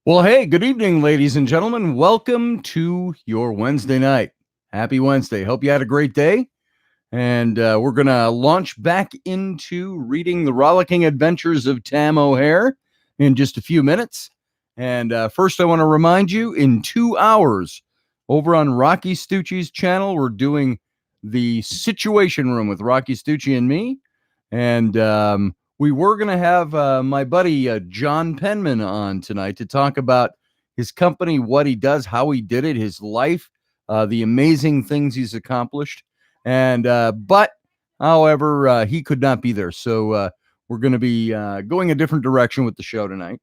Well, hey, good evening, ladies and gentlemen. Welcome to your Wednesday night. Happy Wednesday. Hope you had a great day. And we're going to launch back into reading the Rollicking Adventures of Tam O'Hare in just a few minutes. And first, I want to remind you, in 2 hours, over on Rocky Stucci's channel, we're doing the Situation Room with Rocky Stucci and me. And we were going to have my buddy John Penman on tonight to talk about his company, what he does, how he did it, his life, the amazing things he's accomplished. And but however, he could not be there. So we're going to be going a different direction with the show tonight.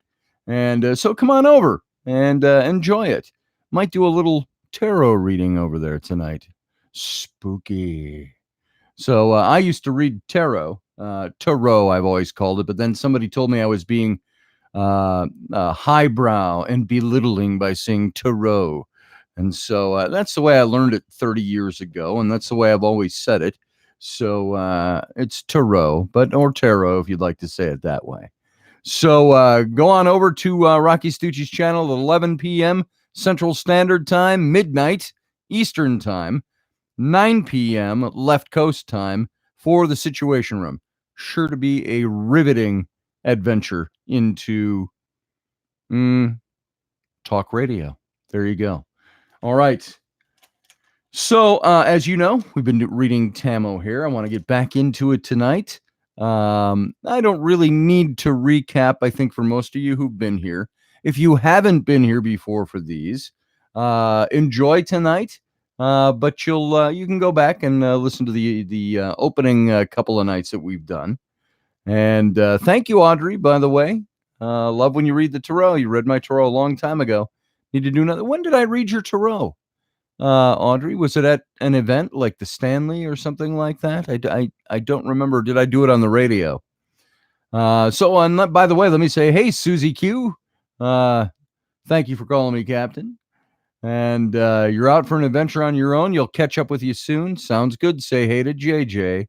And so come on over and enjoy it. Might do a little tarot reading over there tonight. Spooky. So I used to read tarot. Tarot, I've always called it. But then somebody told me I was being highbrow and belittling by saying tarot. And so that's the way I learned it 30 years ago. And that's the way I've always said it. So it's tarot, or tarot, if you'd like to say it that way. So go on over to Rocky Stucci's channel at 11 p.m. Central Standard Time, midnight Eastern Time, 9 p.m. Left Coast Time for the Situation Room. Sure to be a riveting adventure into talk radio. There you go. All right. So, as you know, we've been reading Tam O'Hare. I want to get back into it tonight. I don't really need to recap, I think, for most of you who've been here. If you haven't been here before for these, enjoy tonight. But you can go back and listen to the opening couple of nights that we've done. And thank you, Audrey, by the way. Love when you read the tarot. You read my tarot a long time ago. Need to do another. When did I read your tarot? Audrey, was it at an event like the Stanley or something like that? I don't remember. Did I do it on the radio? So by the way, let me say, hey, Susie Q. Thank you for calling me Captain. And you're out for an adventure on your own. You'll catch up with you soon. Sounds good. Say hey to JJ.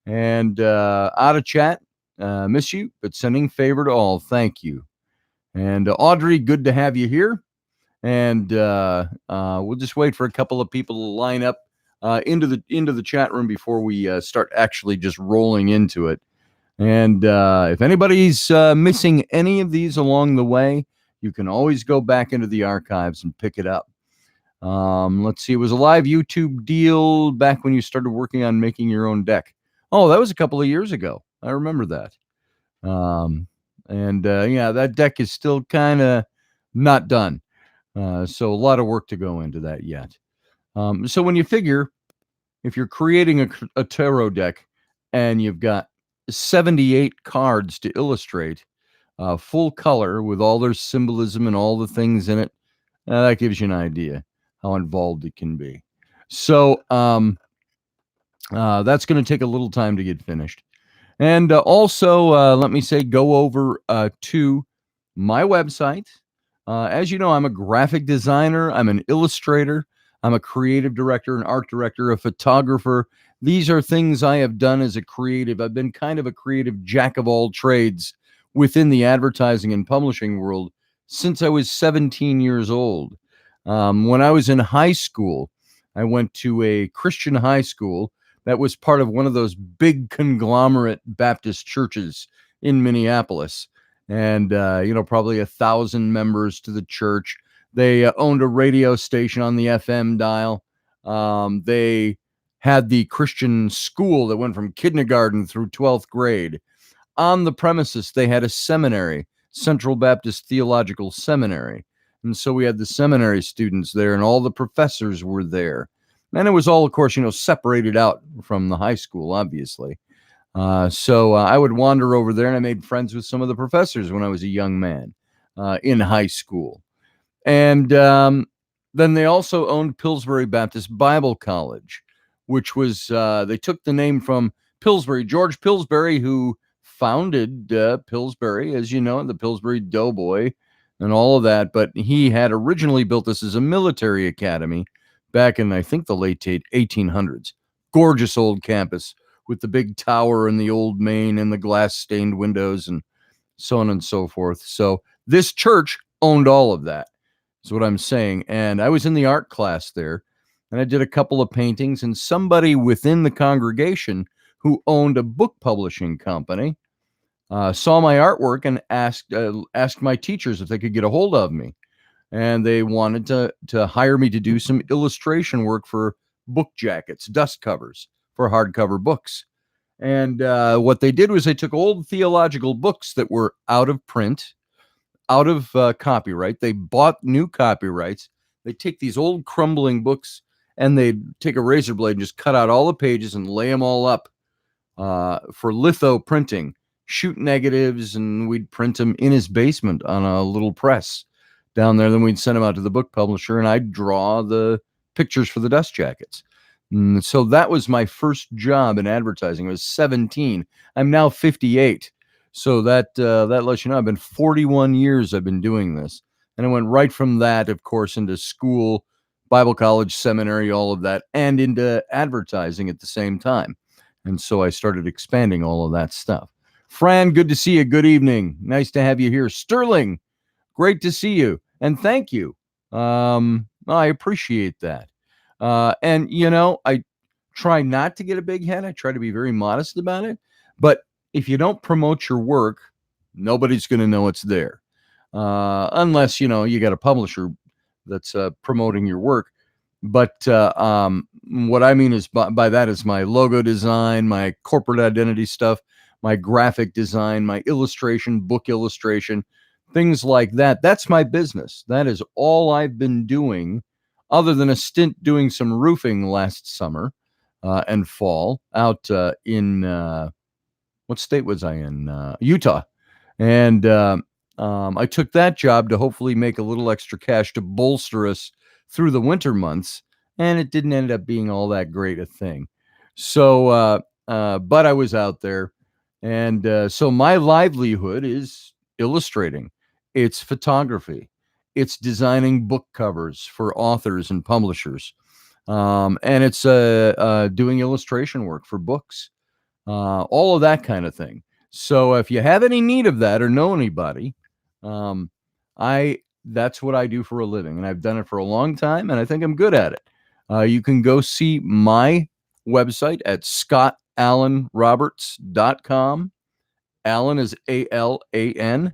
And out of chat, miss you, but sending favor to all. Thank you. And Audrey, good to have you here. And we'll just wait for a couple of people to line up into the chat room before we start actually just rolling into it. And if anybody's missing any of these along the way, you can always go back into the archives and pick it up. Let's see. It was a live YouTube deal back when you started working on making your own deck. Oh, that was a couple of years ago. I remember that. Yeah, that deck is still kind of not done. So a lot of work to go into that yet. So when you figure, if you're creating a tarot deck and you've got 78 cards to illustrate, full color with all their symbolism and all the things in it, that gives you an idea how involved it can be. So that's going to take a little time to get finished. And also, let me say, go over to my website. As you know, I'm a graphic designer. I'm an illustrator. I'm a creative director, an art director, a photographer. These are things I have done as a creative. I've been kind of a creative jack of all trades within the advertising and publishing world since I was 17 years old. When I was in high school, I went to a Christian high school that was part of one of those big conglomerate Baptist churches in Minneapolis. And, probably 1,000 members to the church. They owned a radio station on the FM dial. They had the Christian school that went from kindergarten through 12th grade. On the premises, they had a seminary, Central Baptist Theological Seminary. And so we had the seminary students there, and all the professors were there. And it was all, of course, separated out from the high school, obviously. So I would wander over there, and I made friends with some of the professors when I was a young man in high school. And then they also owned Pillsbury Baptist Bible College, which was, they took the name from Pillsbury, George Pillsbury, who founded Pillsbury, as you know, the Pillsbury Doughboy and all of that. But he had originally built this as a military academy back in, I think, the late 1800s. Gorgeous old campus with the big tower and the old main and the glass stained windows and so on and so forth. So this church owned all of that, is what I'm saying. And I was in the art class there, and I did a couple of paintings, and somebody within the congregation who owned a book publishing company saw my artwork and asked my teachers if they could get a hold of me, and they wanted to hire me to do some illustration work for book jackets, dust covers for hardcover books. And what they did was they took old theological books that were out of print, out of copyright. They bought new copyrights. They take these old crumbling books and they take a razor blade and just cut out all the pages and lay them all up for litho printing, shoot negatives, and we'd print them in his basement on a little press down there. Then we'd send them out to the book publisher, and I'd draw the pictures for the dust jackets. So that was my first job in advertising. I was 17. I'm now 58. So that lets you know I've been 41 years I've been doing this. And I went right from that, of course, into school, Bible college, seminary, all of that, and into advertising at the same time. And so I started expanding all of that stuff. Fran, good to see you. Good evening. Nice to have you here. Sterling, great to see you. And thank you. I appreciate that. And, I try not to get a big head. I try to be very modest about it. But if you don't promote your work, nobody's going to know it's there. Unless, you got a publisher that's promoting your work. But what I mean is by that is my logo design, my corporate identity stuff, my graphic design, my illustration, book illustration, things like that. That's my business. That is all I've been doing, other than a stint doing some roofing last summer and fall out in what state was I in? Utah. And I took that job to hopefully make a little extra cash to bolster us through the winter months, and it didn't end up being all that great a thing. So, but I was out there, and so my livelihood is illustrating. It's photography. It's designing book covers for authors and publishers, and it's doing illustration work for books, all of that kind of thing. So if you have any need of that or know anybody, that's what I do for a living, and I've done it for a long time, and I think I'm good at it. You can go see my website at scottallenroberts.com. Allen is Alan.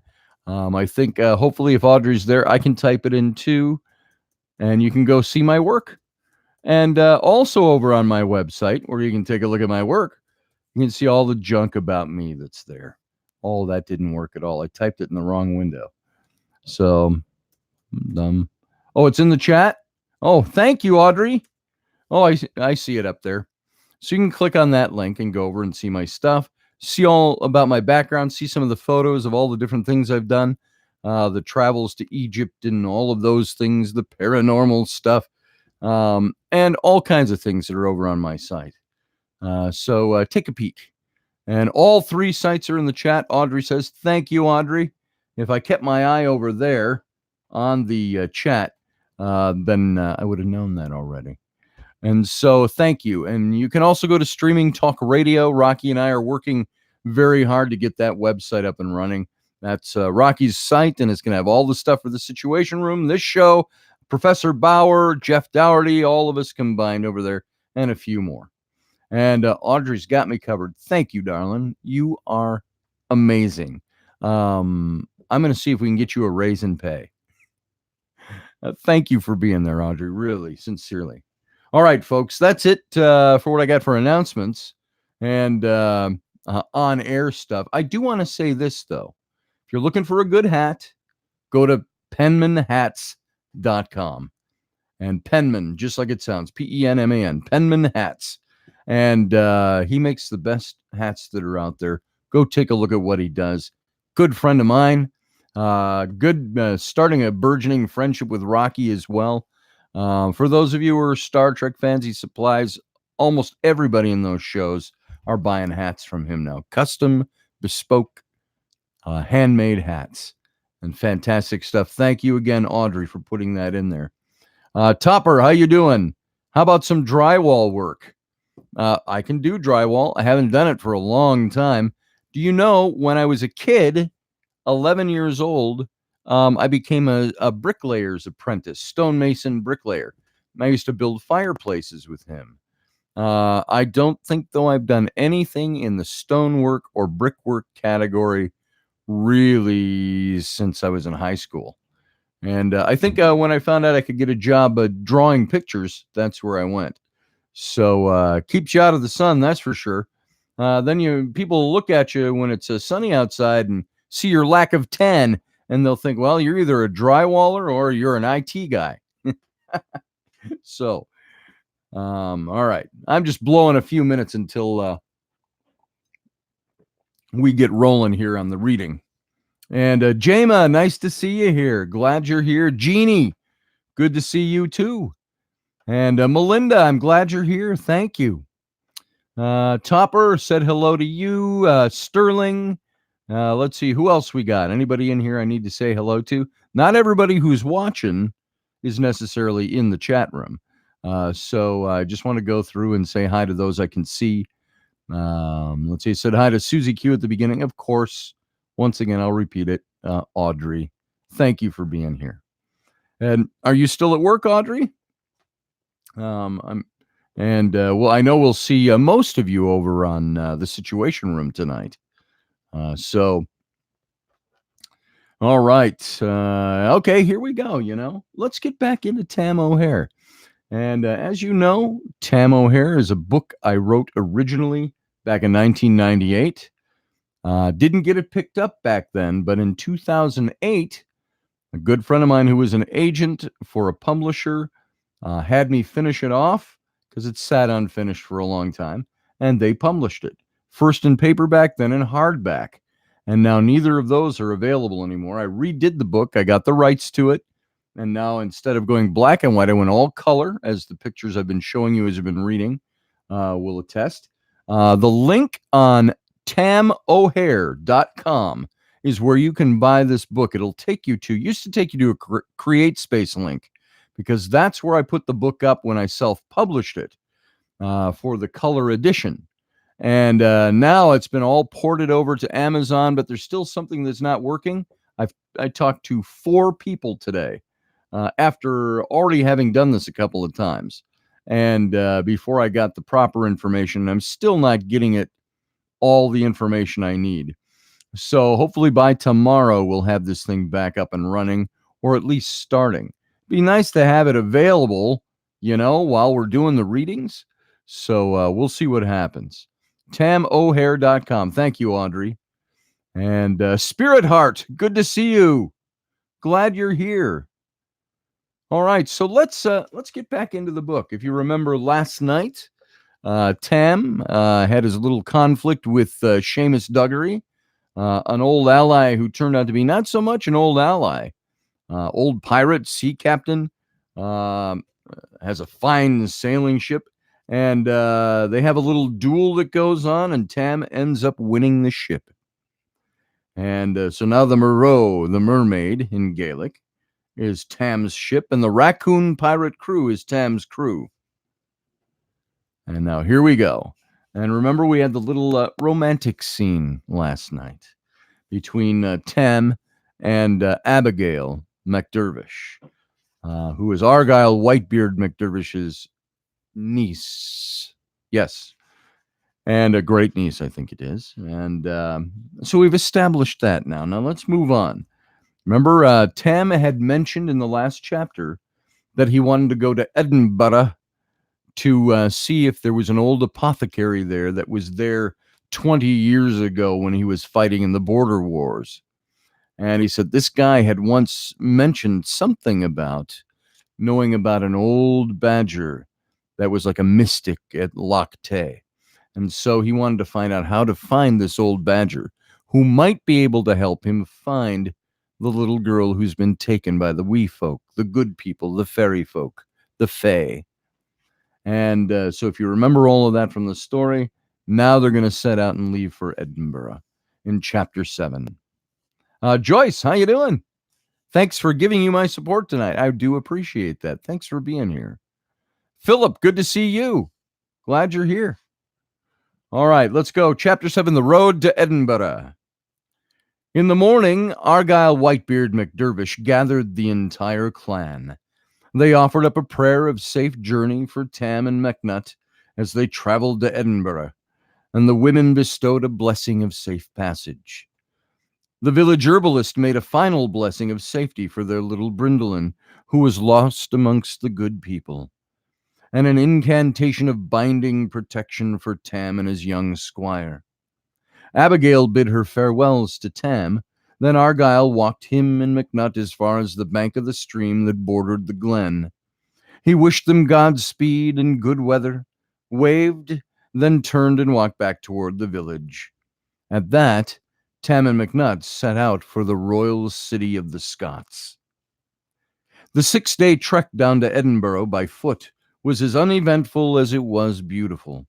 I think hopefully if Audrey's there, I can type it in too, and you can go see my work. And also over on my website, where you can take a look at my work, you can see all the junk about me that's there. All that didn't work at all. I typed it in the wrong window. So, oh, it's in the chat? Oh, thank you, Audrey. Oh, I see it up there. So you can click on that link and go over and see my stuff, see all about my background, see some of the photos of all the different things I've done, the travels to Egypt and all of those things, the paranormal stuff, and all kinds of things that are over on my site. So take a peek. And all three sites are in the chat. Audrey says, thank you, Audrey. If I kept my eye over there on the chat, then I would have known that already. And so thank you. And you can also go to Streaming Talk Radio. Rocky and I are working very hard to get that website up and running. That's Rocky's site, and it's going to have all the stuff for the Situation Room, this show, Professor Bauer, Jeff Dougherty, all of us combined over there, and a few more. And Audrey's got me covered. Thank you, darling. You are amazing. I'm going to see if we can get you a raise in pay. Thank you for being there, Audrey. Really, sincerely. All right, folks, that's it for what I got for announcements and on-air stuff. I do want to say this, though. If you're looking for a good hat, go to penmanhats.com. And Penman, just like it sounds, Penman, Penman Hats. And he makes the best hats that are out there. Go take a look at what he does. Good friend of mine. Starting a burgeoning friendship with Rocky as well. For those of you who are Star Trek fans, he supplies almost everybody in those shows are buying hats from him now. Custom, bespoke, handmade hats. And fantastic stuff. Thank you again, Audrey, for putting that in there. Topper, how you doing? How about some drywall work? I can do drywall. I haven't done it for a long time. Do you know, when I was a kid, 11 years old, I became a bricklayer's apprentice, stonemason bricklayer. I used to build fireplaces with him. I don't think, though, I've done anything in the stonework or brickwork category really since I was in high school. And I think when I found out I could get a job drawing pictures, that's where I went. So keeps you out of the sun, that's for sure. Then people look at you when it's sunny outside and see your lack of tan, and they'll think, well, you're either a drywaller or you're an IT guy. So, all right, I'm just blowing a few minutes until we get rolling here on the reading. And Jama, nice to see you here. Glad you're here. Jeannie, good to see you too. And Melinda, I'm glad you're here. Thank you. Topper said hello to you. Sterling. Let's see who else we got. Anybody in here I need to say hello to? Not everybody who's watching is necessarily in the chat room. So I just want to go through and say hi to those I can see. Let's see. I said hi to Susie Q at the beginning. Of course. Once again, I'll repeat it. Audrey, thank you for being here. And are you still at work, Audrey? Well, I know we'll see most of you over on the Situation Room tonight. So, all right. Okay, here we go. Let's get back into Tam O'Hare. And as you know, Tam O'Hare is a book I wrote originally back in 1998. Didn't get it picked up back then, but in 2008, a good friend of mine who was an agent for a publisher had me finish it off because it sat unfinished for a long time, and they published it. First in paperback, then in hardback. And now neither of those are available anymore. I redid the book. I got the rights to it. And now instead of going black and white, I went all color, as the pictures I've been showing you as you've been reading will attest. The link on tamohare.com is where you can buy this book. It'll take you to, used to take you to a Create Space link, because that's where I put the book up when I self-published it for the color edition. And now it's been all ported over to Amazon, but there's still something that's not working. I talked to 4 people today after already having done this a couple of times. And before I got the proper information, I'm still not getting it all the information I need. So hopefully by tomorrow, we'll have this thing back up and running, or at least starting. Be nice to have it available, while we're doing the readings. So we'll see what happens. tamohare.com. Thank you, Audrey. And Spirit Heart, good to see you. Glad you're here. All right, so let's get back into the book. If you remember last night, Tam had his little conflict with Seamus Duggery, an old ally who turned out to be not so much an old ally. Old pirate, sea captain, has a fine sailing ship, and they have a little duel that goes on, and Tam ends up winning the ship. And so now the Merrow, the mermaid in Gaelic, is Tam's ship, and the raccoon pirate crew is Tam's crew. And now here we go. And remember, we had the little romantic scene last night between Tam and Abigail McDervish, who is Argyle Whitebeard McDervish's niece. Yes. And a great niece, I think it is. And so we've established that now. Now let's move on. Remember, Tam had mentioned in the last chapter that he wanted to go to Edinburgh to see if there was an old apothecary there that was there 20 years ago when he was fighting in the border wars. And he said this guy had once mentioned something about knowing about an old badger that was like a mystic at Loch Tay. And so he wanted to find out how to find this old badger who might be able to help him find the little girl who's been taken by the wee folk, the good people, the fairy folk, the fae. And so if you remember all of that from the story, now they're going to set out and leave for Edinburgh in chapter 7. Joyce, how you doing? Thanks for giving you my support tonight. I do appreciate that. Thanks for being here. Philip, good to see you. Glad you're here. All right, let's go. Chapter 7, The Road to Edinburgh. In the morning, Argyle Whitebeard McDervish gathered the entire clan. They offered up a prayer of safe journey for Tam and McNutt as they traveled to Edinburgh, and the women bestowed a blessing of safe passage. The village herbalist made a final blessing of safety for their little Brindlin, who was lost amongst the good people, and an incantation of binding protection for Tam and his young squire. Abigail bid her farewells to Tam. Then Argyle walked him and McNutt as far as the bank of the stream that bordered the glen. He wished them Godspeed and good weather, waved, then turned and walked back toward the village. At that, Tam and McNutt set out for the royal city of the Scots. The 6-day trek down to Edinburgh by foot was as uneventful as it was beautiful.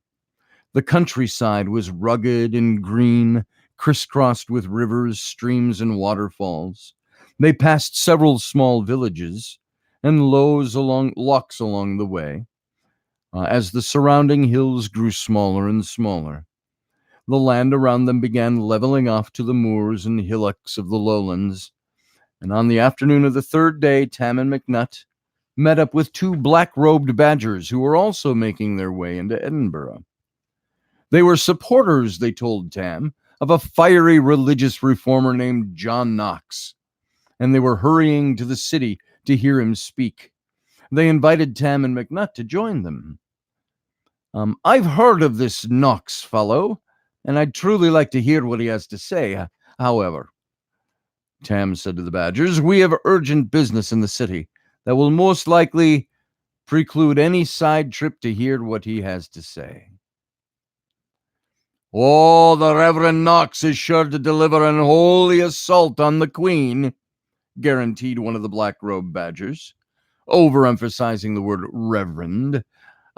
The countryside was rugged and green, crisscrossed with rivers, streams, and waterfalls. They passed several small villages and locks along the way, as the surrounding hills grew smaller and smaller. The land around them began leveling off to the moors and hillocks of the lowlands, and on the afternoon of the third day, Tam and McNutt met up with 2 black-robed badgers who were also making their way into Edinburgh. They were supporters, they told Tam, of a fiery religious reformer named John Knox, and they were hurrying to the city to hear him speak. They invited Tam and McNutt to join them. I've heard of this Knox fellow, and I'd truly like to hear what he has to say. However, Tam said to the badgers, we have urgent business in the city that will most likely preclude any side trip to hear what he has to say. Oh, the Reverend Knox is sure to deliver an holy assault on the Queen, guaranteed one of the black-robed badgers, overemphasizing the word reverend.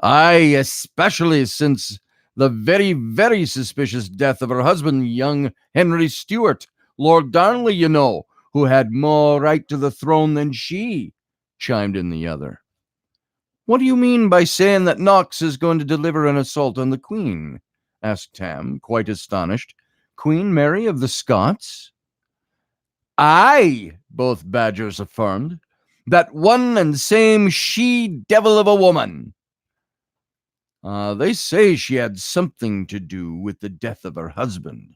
Aye, especially since the very, very suspicious death of her husband, young Henry Stuart, Lord Darnley, you know, who had more right to the throne than she, chimed in the other. What do you mean by saying that Knox is going to deliver an assault on the Queen? Asked Tam, quite astonished. Queen Mary of the Scots? Aye, both badgers affirmed. That one and same she-devil of a woman. They say she had something to do with the death of her husband,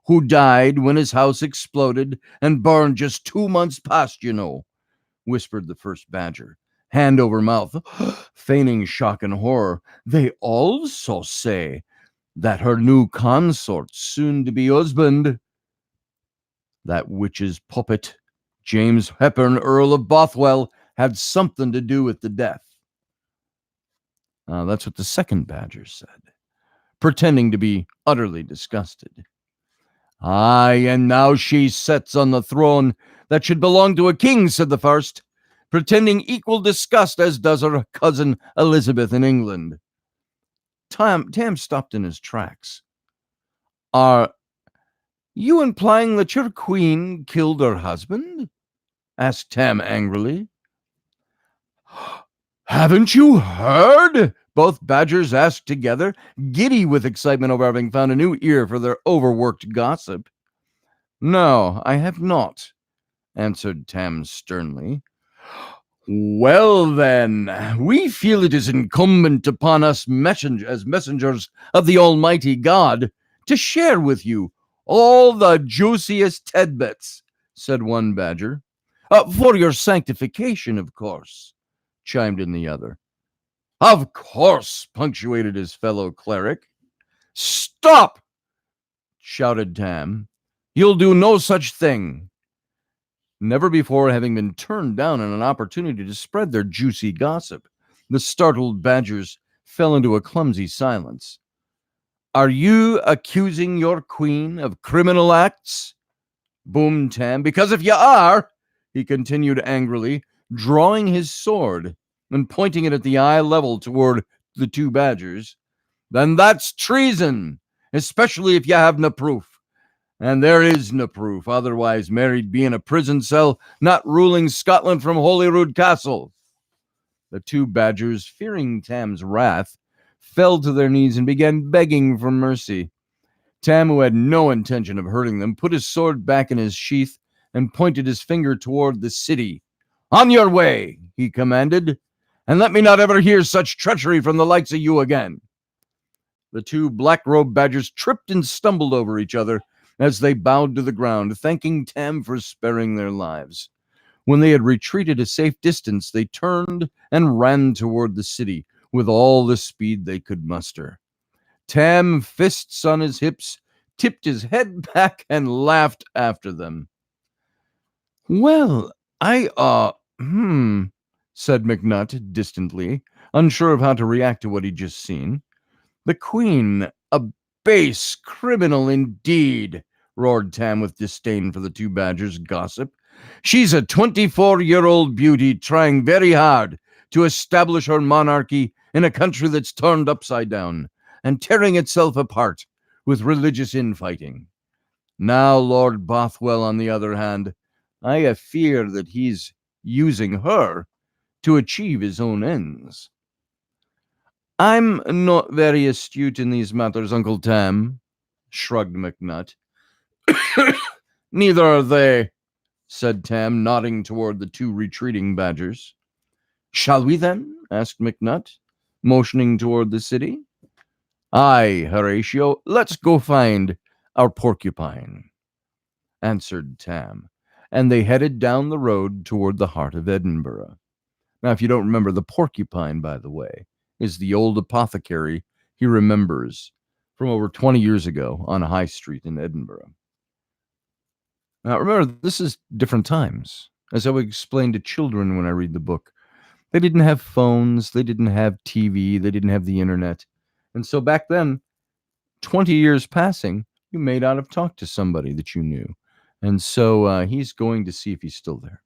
who died when his house exploded and burned just 2 months past, you know, whispered the first badger, hand over mouth, feigning shock and horror. They also say that her new consort, soon-to-be husband, that witch's puppet, James Hepburn, Earl of Bothwell, had something to do with the death. That's what the second badger said, pretending to be utterly disgusted. Aye, and now she sits on the throne that should belong to a king, said the first, pretending equal disgust as does her cousin Elizabeth in England. Tam stopped in his tracks. Are you implying that your queen killed her husband? Asked Tam angrily. Haven't you heard? Both badgers asked together, giddy with excitement over having found a new ear for their overworked gossip. No, I have not, answered Tam sternly. Well, then, we feel it is incumbent upon us as messengers of the Almighty God to share with you all the juiciest tidbits, said one badger. For your sanctification, of course, chimed in the other. Of course, punctuated his fellow cleric. Stop! Shouted Tam. You'll do no such thing. Never before having been turned down on an opportunity to spread their juicy gossip, the startled badgers fell into a clumsy silence. Are you accusing your queen of criminal acts? Boomed Tam. Because if you are, he continued angrily, drawing his sword and pointing it at the eye level toward the 2 badgers, then that's treason, especially if you have no proof. And there is no proof, otherwise Mary'd be in a prison cell, not ruling Scotland from Holyrood Castle. The 2 badgers, fearing Tam's wrath, fell to their knees and began begging for mercy. Tam, who had no intention of hurting them, put his sword back in his sheath and pointed his finger toward the city. "On your way," he commanded, "and let me not ever hear such treachery from the likes of you again." The two black-robed badgers tripped and stumbled over each other as they bowed to the ground, thanking Tam for sparing their lives. When they had retreated a safe distance, they turned and ran toward the city with all the speed they could muster. Tam, fists on his hips, tipped his head back and laughed after them. "Well, said McNutt distantly, unsure of how to react to what he'd just seen. "The Queen, a base criminal indeed," roared Tam with disdain for the two badgers' gossip. "She's a 24-year-old beauty trying very hard to establish her monarchy in a country that's turned upside down and tearing itself apart with religious infighting. Now, Lord Bothwell, on the other hand, I fear that he's using her to achieve his own ends." "I'm not very astute in these matters, Uncle Tam," shrugged McNutt. "Neither are they," said Tam, nodding toward the two retreating badgers. "Shall we, then?" asked McNutt, motioning toward the city. "Aye, Horatio, let's go find our porcupine," answered Tam, and they headed down the road toward the heart of Edinburgh. Now, if you don't remember, the porcupine, by the way, is the old apothecary he remembers from over 20 years ago on High Street in Edinburgh. Now, remember, this is different times. As I would explain to children when I read the book, they didn't have phones, they didn't have TV, they didn't have the internet. And so back then, 20 years passing, you may not have talked to somebody that you knew. And so he's going to see if he's still there.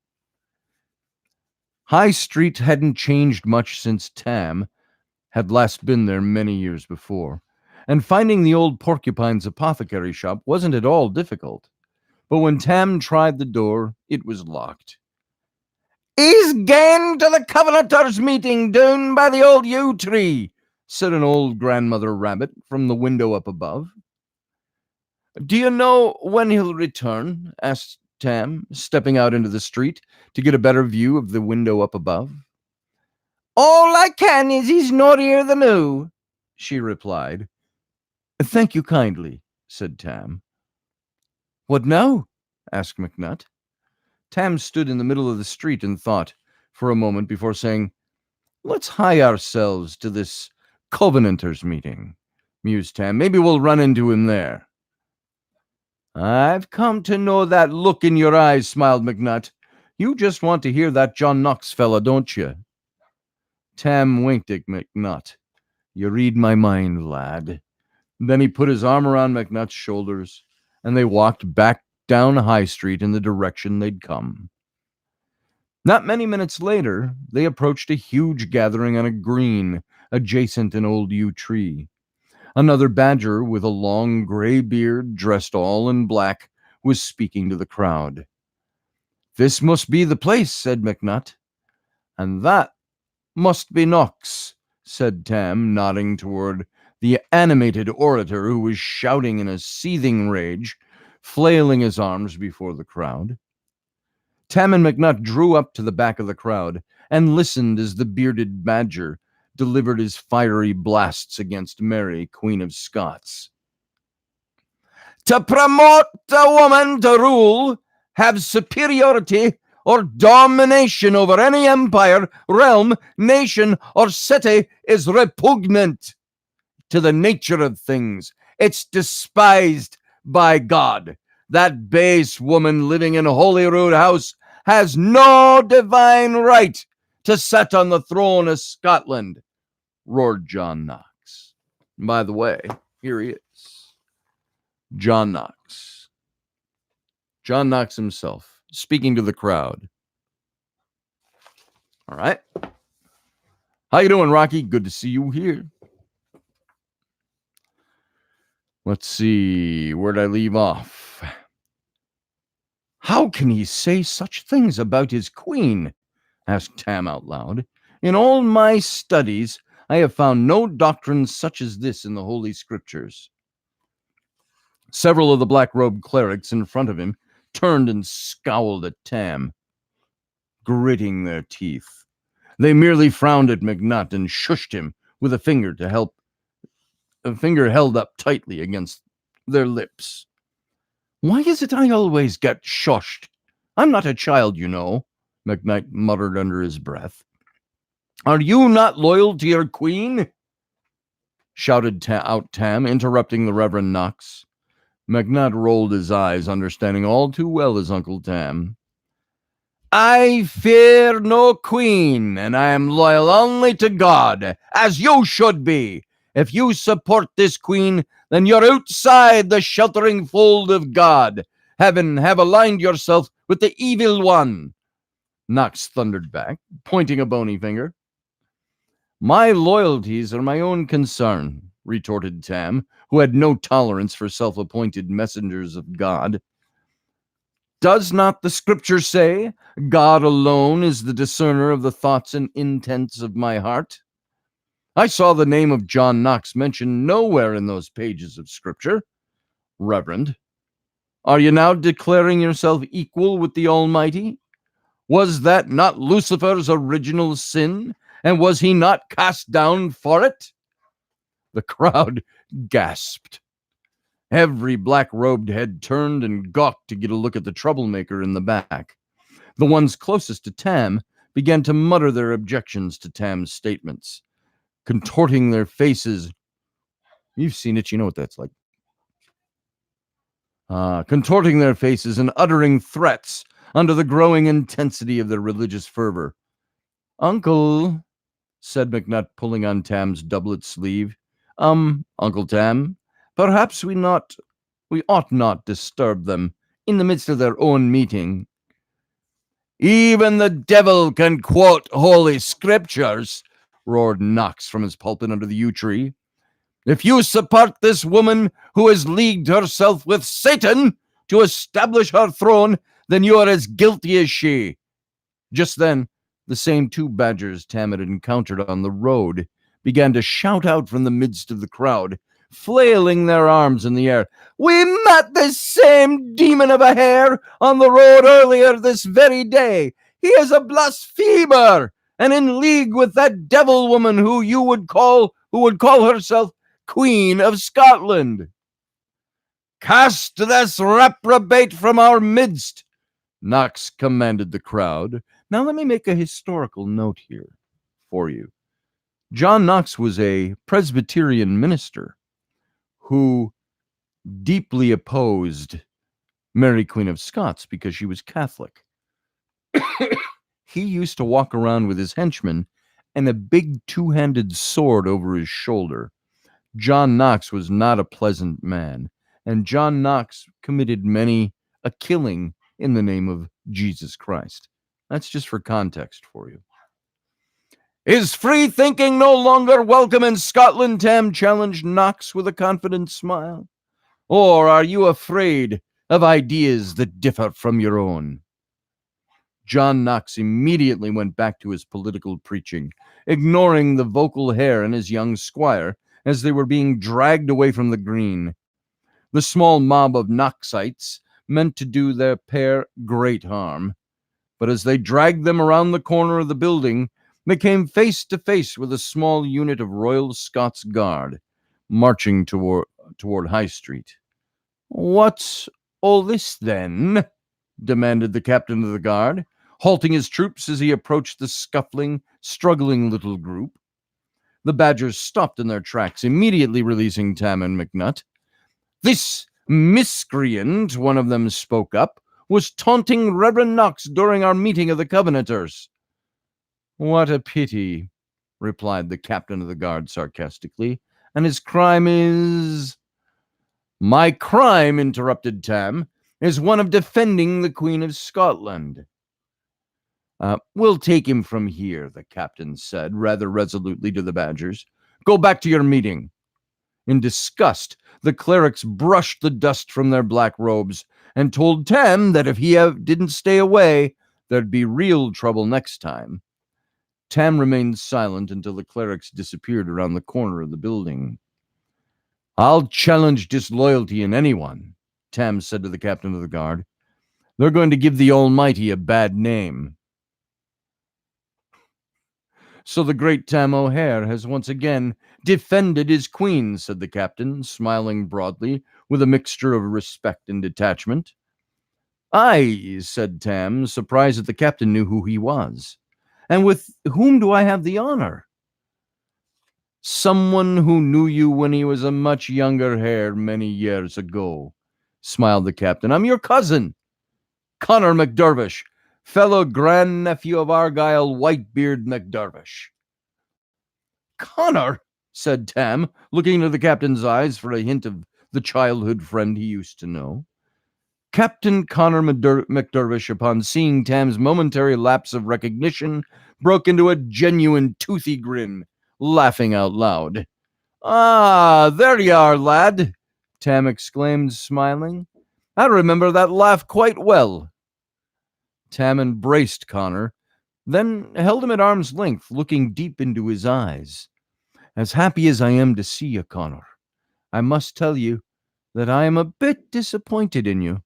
High Street hadn't changed much since Tam had last been there many years before, and finding the old Porcupine's apothecary shop wasn't at all difficult. But when Tam tried the door, it was locked. "He's gane to the Covenanters' meeting down by the old yew tree," said an old grandmother rabbit from the window up above. "Do you know when he'll return?" asked Tam, stepping out into the street to get a better view of the window up above. "All I can is he's not here the noo," she replied. "Thank you kindly," said Tam. "What now?" asked McNutt. Tam stood in the middle of the street and thought for a moment before saying, "Let's hie ourselves to this Covenanters' meeting," mused Tam. "Maybe we'll run into him there." "I've come to know that look in your eyes," smiled McNutt. "You just want to hear that John Knox fella, don't you?" Tam winked at McNutt. "You read my mind, lad." Then he put his arm around McNutt's shoulders, and they walked back down High Street in the direction they'd come. Not many minutes later, they approached a huge gathering on a green adjacent an old yew tree. Another badger with a long gray beard, dressed all in black, was speaking to the crowd. "This must be the place," said McNutt. "And that must be Knox," said Tam, nodding toward the animated orator who was shouting in a seething rage, flailing his arms before the crowd. Tam and McNutt drew up to the back of the crowd and listened as the bearded badger delivered his fiery blasts against Mary, Queen of Scots. "To promote a woman to rule, have superiority or domination over any empire, realm, nation, or city is repugnant to the nature of things. It's despised by God. That base woman living in Holyrood House has no divine right to sit on the throne of Scotland," roared John Knox. And by the way, here he is. John Knox. John Knox himself, speaking to the crowd. All right. How you doing, Rocky? Good to see you here. Let's see, where'd I leave off? "How can he say such things about his queen?" asked Tam out loud. "In all my studies, I have found no doctrine such as this in the Holy Scriptures." Several of the black-robed clerics in front of him turned and scowled at Tam, gritting their teeth. They merely frowned at McNutt and shushed him with a finger held up tightly against their lips. Why is it I always get shushed? I'm not a child, you know, McKnight muttered under his breath. Are you not loyal to your queen? Shouted out Tam, interrupting the Reverend Knox. McNutt rolled his eyes, understanding all too well his Uncle Tam. I fear no queen, and I am loyal only to God, as you should be. If you support this queen, then you're outside the sheltering fold of God. Have aligned yourself with the evil one. Knox thundered back, pointing a bony finger. My loyalties are my own concern, retorted Tam, who had no tolerance for self-appointed messengers of God. Does not the scripture say, God alone is the discerner of the thoughts and intents of my heart? I saw the name of John Knox mentioned nowhere in those pages of scripture. Reverend, are you now declaring yourself equal with the Almighty? Was that not Lucifer's original sin? And was he not cast down for it? The crowd gasped. Every black-robed head turned and gawked to get a look at the troublemaker in the back. The ones closest to Tam began to mutter their objections to Tam's statements, contorting their faces. You've seen it, you know what that's like. Contorting their faces and uttering threats under the growing intensity of their religious fervor. Uncle, said McNutt, pulling on Tam's doublet sleeve. Uncle Tam, perhaps we ought not disturb them in the midst of their own meeting. Even the devil can quote holy scriptures, roared Knox from his pulpit under the yew tree. If you support this woman who has leagued herself with Satan to establish her throne, then you are as guilty as she. Just then, the same two badgers Tam had encountered on the road began to shout out from the midst of the crowd, flailing their arms in the air. We met this same demon of a hare on the road earlier this very day. He is a blasphemer and in league with that devil woman who would call herself Queen of Scotland. Cast this reprobate from our midst, Knox commanded the crowd. Now let me make a historical note here for you. John Knox was a Presbyterian minister who deeply opposed Mary Queen of Scots because she was Catholic. He used to walk around with his henchmen and a big two-handed sword over his shoulder. John Knox was not a pleasant man, and John Knox committed many a killing in the name of Jesus Christ. That's just for context for you. Is free thinking no longer welcome in Scotland? Tam challenged Knox with a confident smile. Or are you afraid of ideas that differ from your own? John Knox immediately went back to his political preaching, ignoring the vocal hare and his young squire as they were being dragged away from the green. The small mob of Knoxites meant to do their pair great harm, but as they dragged them around the corner of the building, they came face to face with a small unit of Royal Scots Guard marching toward High Street. What's all this, then? Demanded the captain of the guard, halting his troops as he approached the scuffling, struggling little group. The badgers stopped in their tracks, immediately releasing Tam and McNutt. This miscreant, one of them spoke up, was taunting Reverend Knox during our meeting of the Covenanters. What a pity, replied the captain of the guard sarcastically. And his crime is... My crime, interrupted Tam, is one of defending the Queen of Scotland. We'll take him from here, the captain said, rather resolutely to the badgers. Go back to your meeting. In disgust, the clerics brushed the dust from their black robes and told Tam that if he didn't stay away, there'd be real trouble next time. Tam remained silent until the clerics disappeared around the corner of the building. I'll challenge disloyalty in anyone, Tam said to the captain of the guard. They're going to give the Almighty a bad name. So the great Tam O'Hare has once again defended his queen, said the captain, smiling broadly with a mixture of respect and detachment. Aye, said Tam, surprised that the captain knew who he was. And with whom do I have the honor? Someone who knew you when he was a much younger hare many years ago, smiled the captain. I'm your cousin, Connor McDervish, fellow grandnephew of Argyle Whitebeard McDervish. Connor, said Tam, looking into the captain's eyes for a hint of the childhood friend he used to know. Captain Connor McDervish, upon seeing Tam's momentary lapse of recognition, broke into a genuine toothy grin, laughing out loud. Ah, there you are, lad, Tam exclaimed, smiling. I remember that laugh quite well. Tam embraced Connor, then held him at arm's length, looking deep into his eyes. As happy as I am to see you, Connor, I must tell you that I am a bit disappointed in you.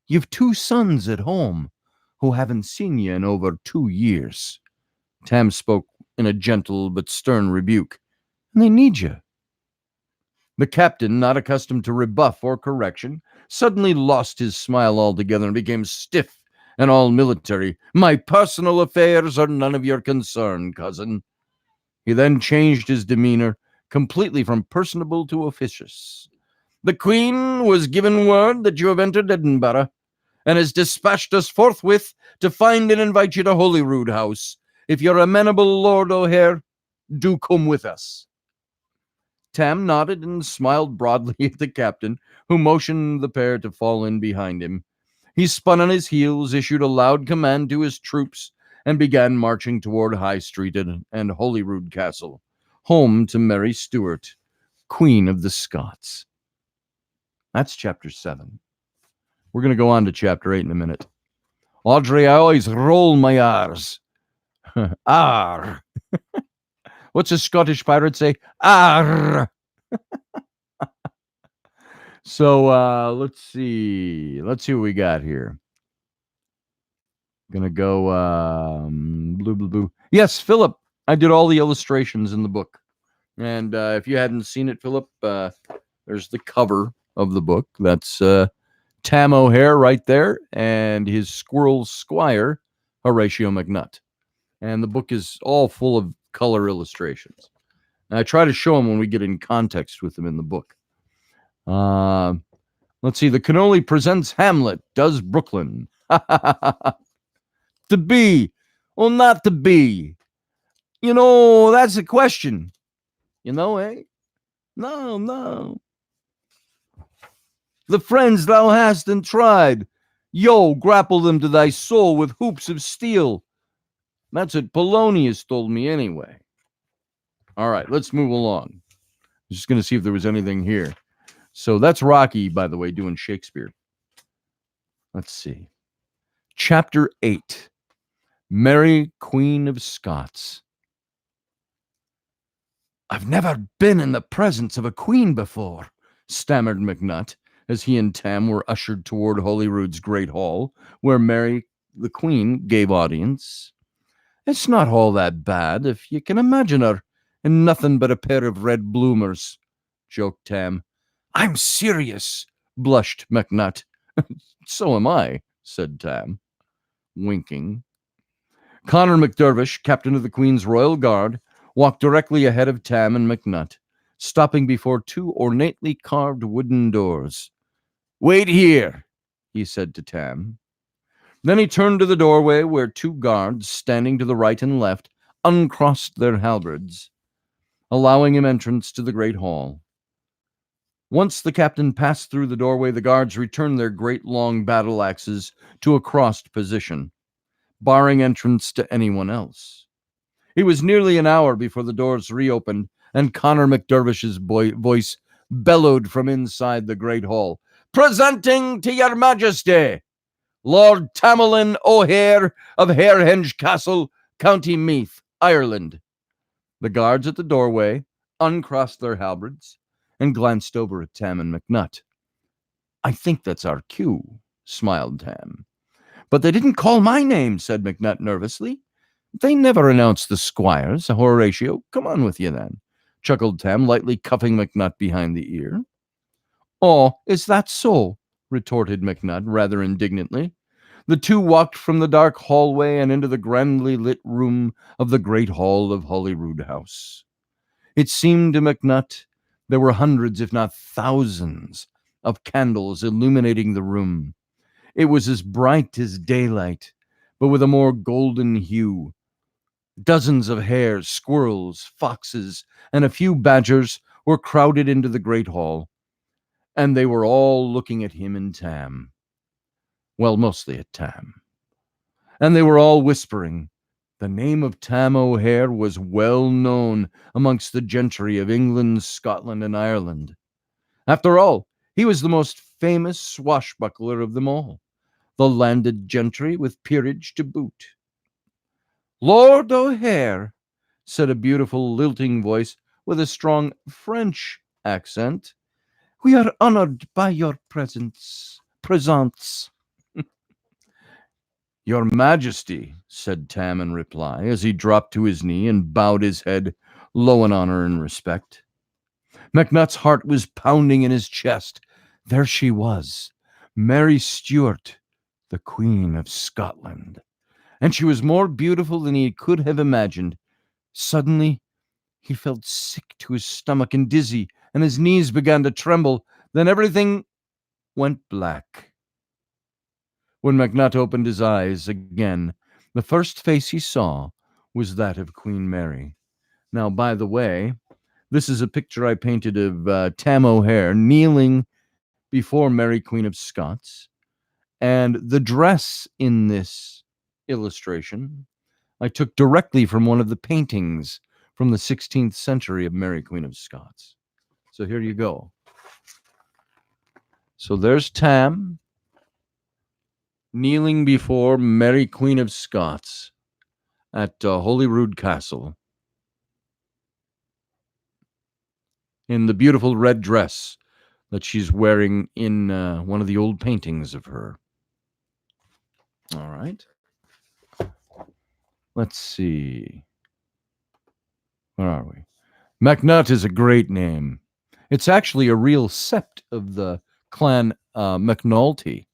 You've two sons at home who haven't seen you in over 2 years. Tam spoke in a gentle but stern rebuke, and they need you. The captain, not accustomed to rebuff or correction, suddenly lost his smile altogether and became stiff and all military. My personal affairs are none of your concern, cousin. He then changed his demeanor completely from personable to officious. The Queen was given word that you have entered Edinburgh, and has dispatched us forthwith to find and invite you to Holyrood House. If you're amenable, Lord O'Hare, do come with us. Tam nodded and smiled broadly at the captain, who motioned the pair to fall in behind him. He spun on his heels, issued a loud command to his troops, and began marching toward High Street and Holyrood Castle, home to Mary Stuart, Queen of the Scots. That's chapter 7. We're going to go on to chapter 8 in a minute. Audrey, I always roll my R's. R. What's a Scottish pirate say? R. So let's see. Let's see what we got here. Gonna go blue, blue, blue. Yes, Philip. I did all the illustrations in the book. And if you hadn't seen it, Philip, there's the cover of the book. That's Tam O'Hare right there, and his squirrel squire, Horatio McNutt. And the book is all full of color illustrations. And I try to show them when we get in context with them in the book. Let's see. The Cannoli presents Hamlet, does Brooklyn. To be or not to be? You know, that's a question. You know, eh? No. The friends thou hast and tried, yo, grapple them to thy soul with hoops of steel. That's what Polonius told me anyway. All right, let's move along. I'm just going to see if there was anything here. So that's Rocky, by the way, doing Shakespeare. Let's see. Chapter 8. Mary, Queen of Scots. I've never been in the presence of a queen before, stammered McNutt, as he and Tam were ushered toward Holyrood's great hall, where Mary, the Queen, gave audience. It's not all that bad, if you can imagine her in nothing but a pair of red bloomers, joked Tam. I'm serious, blushed McNutt. So am I, said Tam, winking. Connor McDervish, captain of the Queen's Royal Guard, walked directly ahead of Tam and McNutt, stopping before 2 ornately carved wooden doors. Wait here, he said to Tam. Then he turned to the doorway where 2 guards, standing to the right and left, uncrossed their halberds, allowing him entrance to the great hall. Once the captain passed through the doorway, the guards returned their great long battle axes to a crossed position, barring entrance to anyone else. It was nearly an hour before the doors reopened, and Connor McDervish's voice bellowed from inside the great hall. Presenting to your majesty, Lord Tamerlane O'Hare of Harehenge Castle, County Meath, Ireland. The guards at the doorway uncrossed their halberds, and glanced over at Tam and McNutt. I think that's our cue, smiled Tam. But they didn't call my name, said McNutt nervously. They never announced the squires. Horatio, come on with you then, chuckled Tam, lightly cuffing McNutt behind the ear. Oh, is that so? Retorted McNutt rather indignantly. The two walked from the dark hallway and into the grandly lit room of the great hall of Holyrood House. It seemed to McNutt there were hundreds, if not thousands, of candles illuminating the room. It was as bright as daylight, but with a more golden hue. Dozens of hares, squirrels, foxes, and a few badgers were crowded into the great hall, and they were all looking at him and Tam. Well, mostly at Tam. And they were all whispering. The name of Tam O'Hare was well known amongst the gentry of England, Scotland, and Ireland. After all, he was the most famous swashbuckler of them all, the landed gentry with peerage to boot. Lord O'Hare, said a beautiful lilting voice with a strong French accent, we are honored by your presence. Your Majesty, said Tam in reply, as he dropped to his knee and bowed his head low in honor and respect. McNutt's heart was pounding in his chest. There she was, Mary Stuart, the Queen of Scotland. And she was more beautiful than he could have imagined. Suddenly, he felt sick to his stomach and dizzy, and his knees began to tremble. Then everything went black. When McNutt opened his eyes again, the first face he saw was that of Queen Mary. Now, by the way, this is a picture I painted of Tam O'Hare kneeling before Mary, Queen of Scots. And the dress in this illustration I took directly from one of the paintings from the 16th century of Mary, Queen of Scots. So here you go. So there's Tam kneeling before Mary, Queen of Scots at Holyrood Castle in the beautiful red dress that she's wearing in one of the old paintings of her. All right. Let's see. Where are we? McNutt is a great name. It's actually a real sept of the clan McNulty.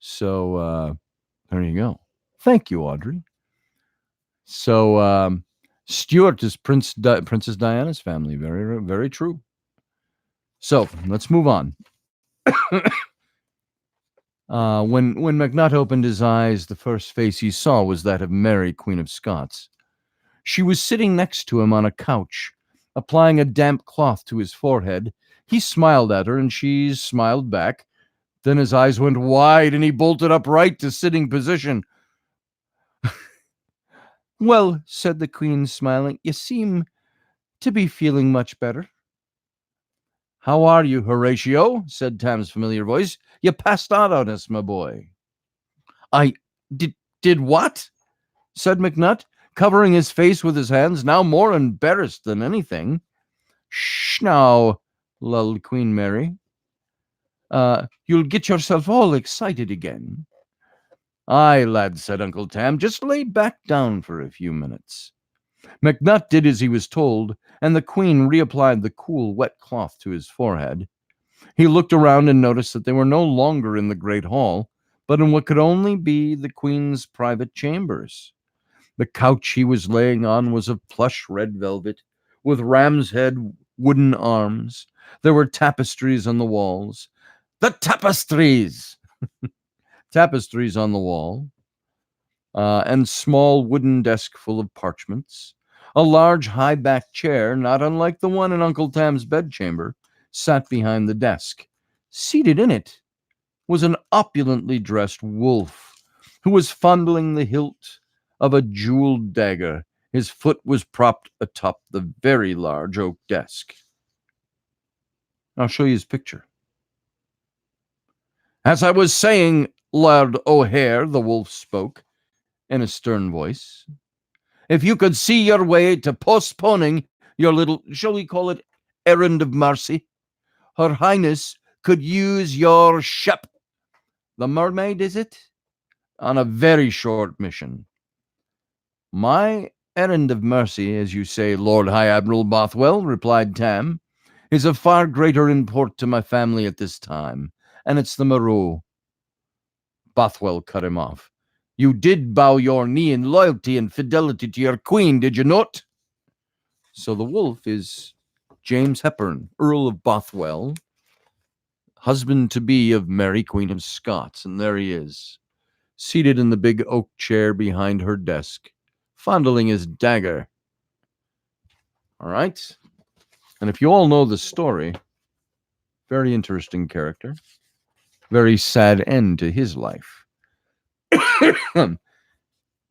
So there you go. Thank you, Audrey. So Stuart is Princess Diana's family. Very, very true. So let's move on. When McNutt opened his eyes, the first face he saw was that of Mary, Queen of Scots. She was sitting next to him on a couch, applying a damp cloth to his forehead. He smiled at her, and she smiled back. Then his eyes went wide, and he bolted upright to sitting position. Well, said the Queen, smiling, you seem to be feeling much better. How are you, Horatio? Said Tam's familiar voice. You passed out on us, my boy. I did what? Said McNutt, covering his face with his hands, now more embarrassed than anything. Shh now, lulled Queen Mary. You'll get yourself all excited again. Aye, lad, said Uncle Tam, just lay back down for a few minutes. McNutt did as he was told, and the Queen reapplied the cool, wet cloth to his forehead. He looked around and noticed that they were no longer in the great hall, but in what could only be the Queen's private chambers. The couch he was laying on was of plush red velvet, with ram's head wooden arms. There were tapestries on the walls. The tapestries! Tapestries on the wall, and small wooden desk full of parchments. A large high-backed chair, not unlike the one in Uncle Tam's bedchamber, sat behind the desk. Seated in it was an opulently dressed wolf, who was fondling the hilt of a jeweled dagger. His foot was propped atop the very large oak desk. I'll show you his picture. As I was saying, Lord O'Hare, the wolf spoke in a stern voice, if you could see your way to postponing your little, shall we call it, errand of mercy, Her Highness could use your ship. The mermaid, is it? On a very short mission. My errand of mercy, as you say, Lord High Admiral Bothwell, replied Tam, is of far greater import to my family at this time, and it's the Moreau. Bothwell cut him off. You did bow your knee in loyalty and fidelity to your queen, did you not? So the wolf is James Hepburn, Earl of Bothwell, husband-to-be of Mary, Queen of Scots, and there he is, seated in the big oak chair behind her desk, fondling his dagger. All right? And if you all know the story, very interesting character, very sad end to his life.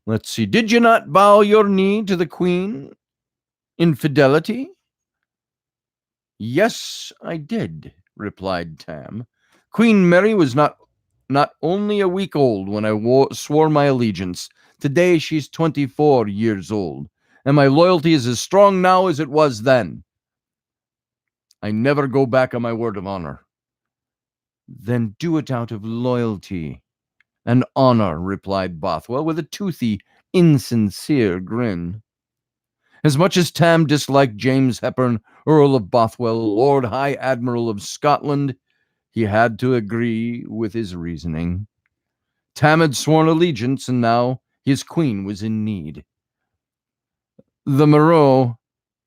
Let's see. Did you not bow your knee to the queen in fidelity? Yes, I did, replied Tam. Queen Mary was not only a week old when I swore my allegiance. Today she's 24 years old, and my loyalty is as strong now as it was then. I never go back on my word of honor. Then do it out of loyalty and honor, replied Bothwell with a toothy, insincere grin. As much as Tam disliked James Hepburn, Earl of Bothwell, Lord High Admiral of Scotland, he had to agree with his reasoning. Tam had sworn allegiance, and now his queen was in need. The Moreau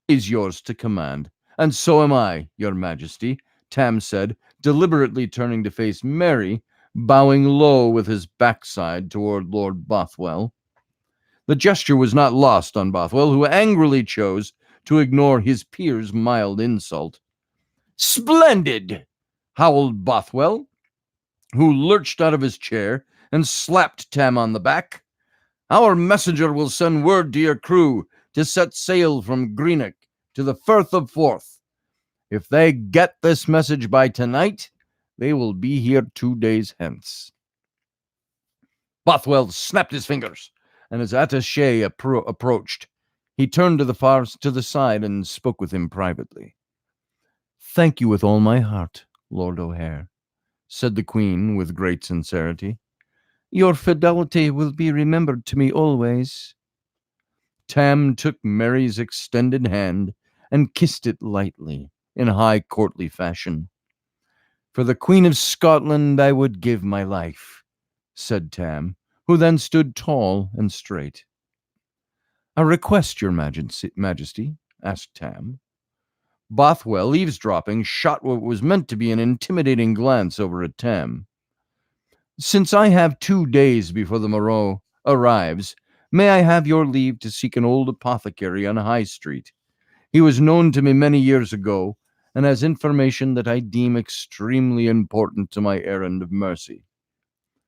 is yours to command, and so am I, your majesty, Tam said, deliberately turning to face Mary, bowing low with his backside toward Lord Bothwell. The gesture was not lost on Bothwell, who angrily chose to ignore his peer's mild insult. Splendid! Howled Bothwell, who lurched out of his chair and slapped Tam on the back. Our messenger will send word to your crew to set sail from Greenock to the Firth of Forth. If they get this message by tonight, they will be here 2 days hence. Bothwell snapped his fingers, and as attaché approached, he turned to the side and spoke with him privately. Thank you with all my heart, Lord O'Hare, said the Queen with great sincerity. Your fidelity will be remembered to me always. Tam took Mary's extended hand and kissed it lightly, in high courtly fashion. For the Queen of Scotland I would give my life, said Tam, who then stood tall and straight. A request, your majesty, asked Tam. Bothwell, eavesdropping, shot what was meant to be an intimidating glance over at Tam. Since I have 2 days before the Moreau arrives, may I have your leave to seek an old apothecary on High Street? He was known to me many years ago, and has information that I deem extremely important to my errand of mercy,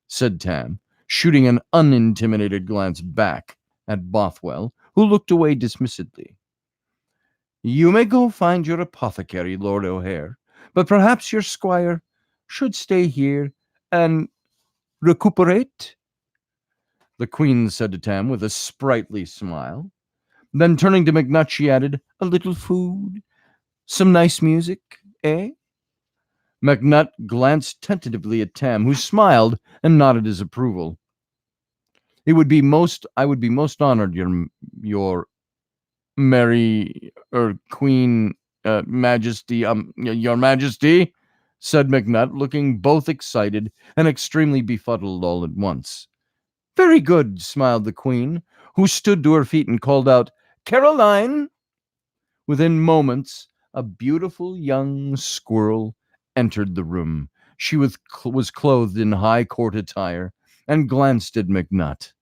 said Tam, shooting an unintimidated glance back at Bothwell, who looked away dismissively. You may go find your apothecary, Lord O'Hare, but perhaps your squire should stay here and recuperate? The Queen said to Tam with a sprightly smile. Then turning to McNutt, she added, a little food, some nice music, eh? McNutt glanced tentatively at Tam, who smiled and nodded his approval. I would be most honored, your Mary, Queen, Majesty, your Majesty, said McNutt, looking both excited and extremely befuddled all at once. Very good, smiled the Queen, who stood to her feet and called out, Caroline! Within moments, a beautiful young squirrel entered the room. She was clothed in high court attire and glanced at McNutt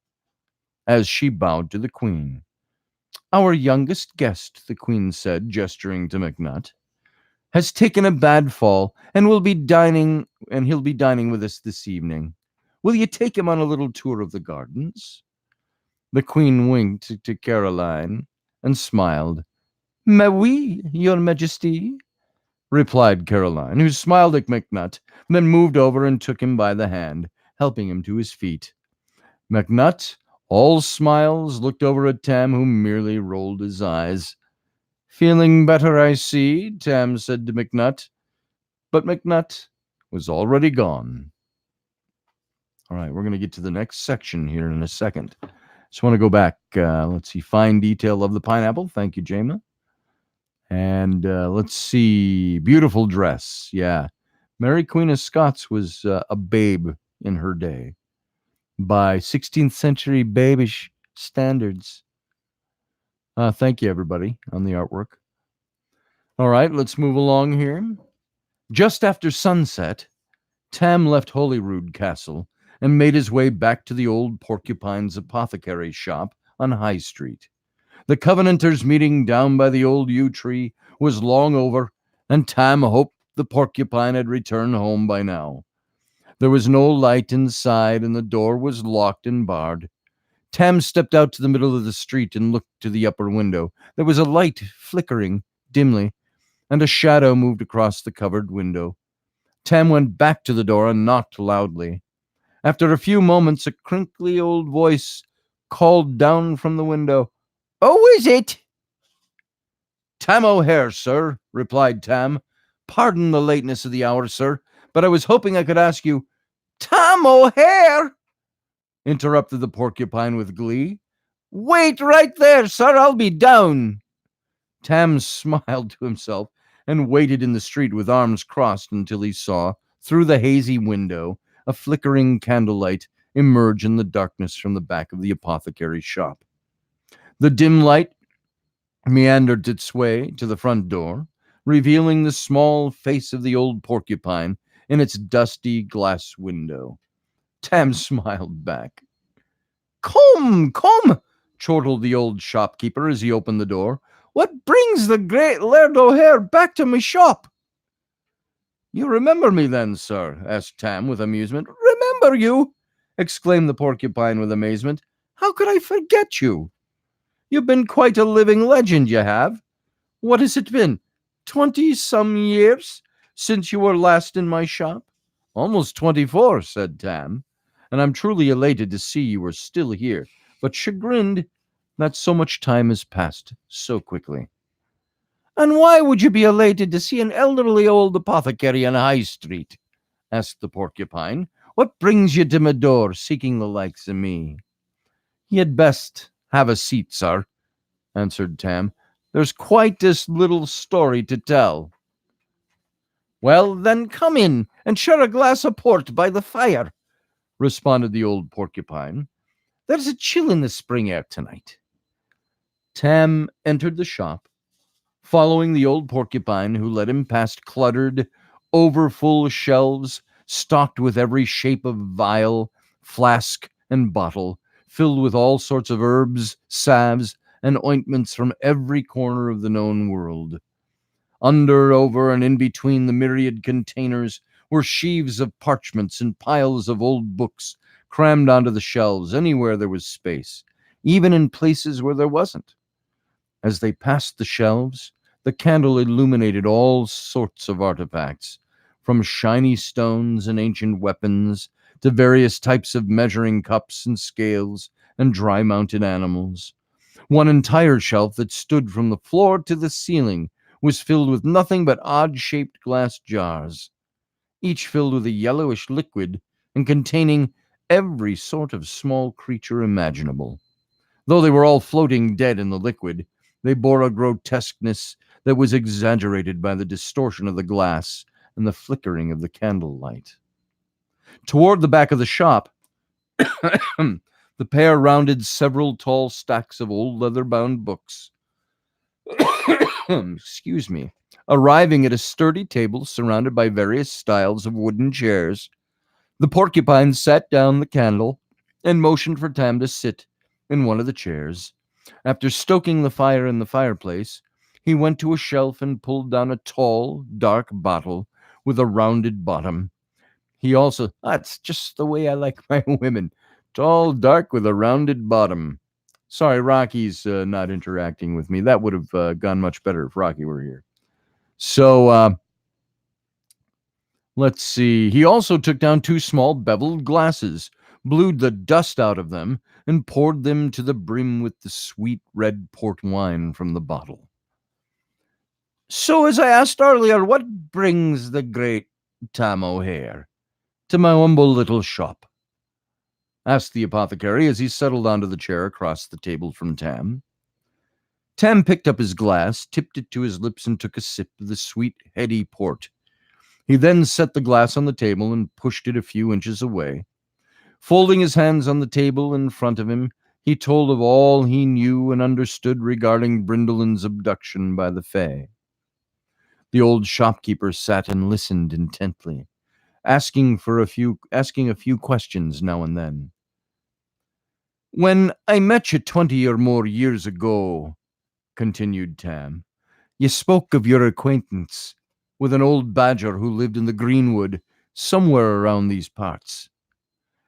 as she bowed to the Queen. Our youngest guest, the Queen said, gesturing to McNutt, has taken a bad fall and he'll be dining with us this evening. Will you take him on a little tour of the gardens? The Queen winked to Caroline and smiled. Mais oui, your majesty, replied Caroline, who smiled at McNutt, then moved over and took him by the hand, helping him to his feet. McNutt, all smiles, looked over at Tam, who merely rolled his eyes. Feeling better, I see, Tam said to McNutt. but McNutt was already gone. All right, we're going to get to the next section here in a second. Just want to go back. Let's see. Fine detail of the pineapple. Thank you, Jama. And let's see. Beautiful dress. Yeah. Mary Queen of Scots was a babe in her day by 16th century babish standards. Thank you, everybody, on the artwork. All right, let's move along here. Just after sunset, Tam left Holyrood Castle and made his way back to the old Porcupine's apothecary shop on High Street. The Covenanters' meeting down by the old yew tree was long over, and Tam hoped the Porcupine had returned home by now. There was no light inside, and the door was locked and barred. Tam stepped out to the middle of the street and looked to the upper window. There was a light flickering dimly, and a shadow moved across the covered window. Tam went back to the door and knocked loudly. After a few moments, a crinkly old voice called down from the window, "Oh, is it?" "Tam O'Hare, sir," replied Tam. "Pardon the lateness of the hour, sir, but I was hoping I could ask you—" "Tam O'Hare!" interrupted the Porcupine with glee. "Wait right there, sir, I'll be down." Tam smiled to himself and waited in the street with arms crossed until he saw, through the hazy window, a flickering candlelight emerge in the darkness from the back of the apothecary's shop. The dim light meandered its way to the front door, revealing the small face of the old Porcupine in its dusty glass window. Tam smiled back. "Come, come," chortled the old shopkeeper as he opened the door. "What brings the great Laird O'Hare back to my shop?" "You remember me then, sir?" asked Tam with amusement. "Remember you?" exclaimed the Porcupine with amazement. "How could I forget you? You've been quite a living legend, you have. What has it been? 20-some years since you were last in my shop?" "Almost 24, said Tam, "and I'm truly elated to see you are still here, but chagrined that so much time has passed so quickly." "And why would you be elated to see an elderly old apothecary on High Street?" asked the Porcupine. "What brings you to my door seeking the likes of me?" "You'd best have a seat, sir," answered Tam. "There's quite this little story to tell." "Well, then come in and share a glass of port by the fire," responded the old Porcupine. "There's a chill in the spring air tonight." Tam entered the shop, following the old Porcupine, who led him past cluttered, overfull shelves stocked with every shape of vial, flask, and bottle, filled with all sorts of herbs, salves, and ointments from every corner of the known world. Under, over, and in between the myriad containers were sheaves of parchments and piles of old books crammed onto the shelves anywhere there was space, even in places where there wasn't. As they passed the shelves, the candle illuminated all sorts of artifacts, from shiny stones and ancient weapons to various types of measuring cups and scales and dry-mounted animals. One entire shelf that stood from the floor to the ceiling was filled with nothing but odd-shaped glass jars, each filled with a yellowish liquid and containing every sort of small creature imaginable. Though they were all floating dead in the liquid, they bore a grotesqueness that was exaggerated by the distortion of the glass and the flickering of the candlelight. Toward the back of the shop, the pair rounded several tall stacks of old leather-bound books. Excuse me. Arriving at a sturdy table surrounded by various styles of wooden chairs, the Porcupine sat down the candle and motioned for Tam to sit in one of the chairs. After stoking the fire in the fireplace, he went to a shelf and pulled down a tall, dark bottle with a rounded bottom. He also, that's just the way I like my women, tall, dark, with a rounded bottom. Sorry, Rocky's not interacting with me. That would have gone much better if Rocky were here. So, let's see. He also took down 2 small beveled glasses, blew the dust out of them, and poured them to the brim with the sweet red port wine from the bottle. So, as I asked earlier, what brings the great Tam O'Hare to my humble little shop? Asked the apothecary as he settled onto the chair across the table from Tam. Tam picked up his glass, tipped it to his lips, and took a sip of the sweet, heady port. He then set the glass on the table and pushed it a few inches away. Folding his hands on the table in front of him, he told of all he knew and understood regarding Brindle's abduction by the Fae. The old shopkeeper sat and listened intently, asking a few questions now and then. When I met you 20 or more years ago, continued Tam, you spoke of your acquaintance with an old badger who lived in the greenwood somewhere around these parts.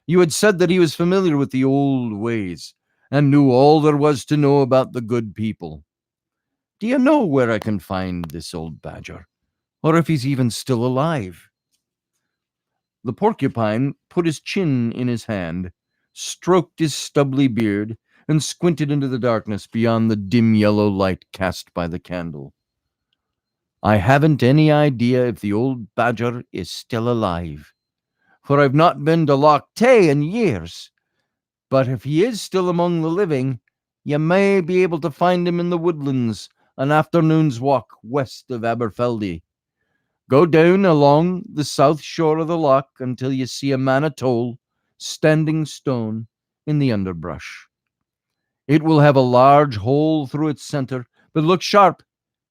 You had said that he was familiar with the old ways and knew all there was to know about the good people. Do you know where I can find this old badger? Or if he's even still alive? The porcupine put his chin in his hand, stroked his stubbly beard, and squinted into the darkness beyond the dim yellow light cast by the candle. I haven't any idea if the old badger is still alive, for I've not been to Loch Tay in years. But if he is still among the living, you may be able to find him in the woodlands an afternoon's walk west of Aberfeldy. Go down along the south shore of the loch until you see a man atoll, standing stone in the underbrush. It will have a large hole through its center, but look sharp.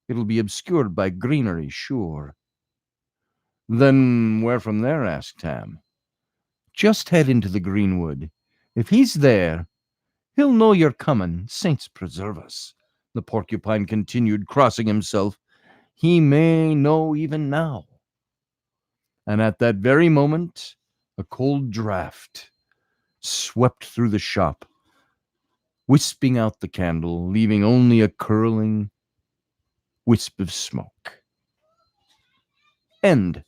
It'll be obscured by greenery, sure. Then where from there? Asked Tam. Just head into the greenwood. If he's there, he'll know you're coming, saints preserve us. The porcupine continued, crossing himself. He may know even now. And at that very moment, a cold draught swept through the shop, wisping out the candle, leaving only a curling wisp of smoke. End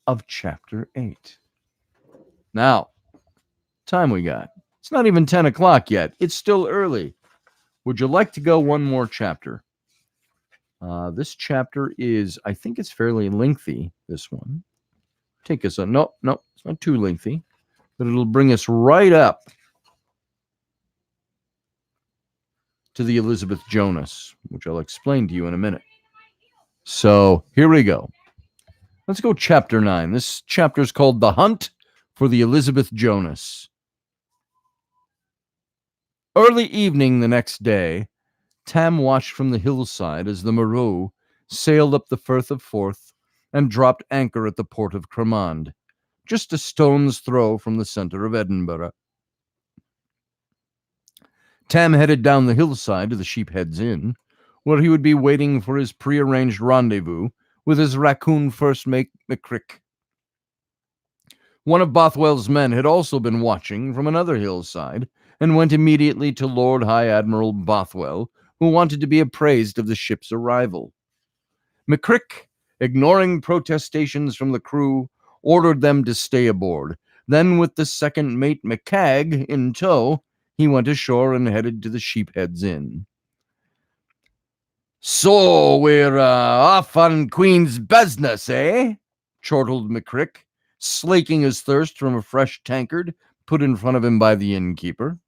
of chapter 8. Now, time we got. It's not even 10 o'clock yet. It's still early. Would you like to go one more chapter? This chapter is, I think it's fairly lengthy, this one. Take us on. No, it's not too lengthy, but it'll bring us right up to the Elizabeth Jonas, which I'll explain to you in a minute. So here we go. Let's go chapter 9. This chapter is called The Hunt for the Elizabeth Jonas. Early evening the next day, Tam watched from the hillside as the Moreau sailed up the Firth of Forth and dropped anchor at the port of Cremond, just a stone's throw from the center of Edinburgh. Tam headed down the hillside to the Sheephead's Inn, where he would be waiting for his prearranged rendezvous with his raccoon first mate McCrick. One of Bothwell's men had also been watching from another hillside and went immediately to Lord High Admiral Bothwell, who wanted to be appraised of the ship's arrival. McCrick, ignoring protestations from the crew, ordered them to stay aboard. Then, with the second mate McCagg in tow, he went ashore and headed to the Sheephead's Inn. So we're off on Queen's business, eh? Chortled McCrick, slaking his thirst from a fresh tankard put in front of him by the innkeeper.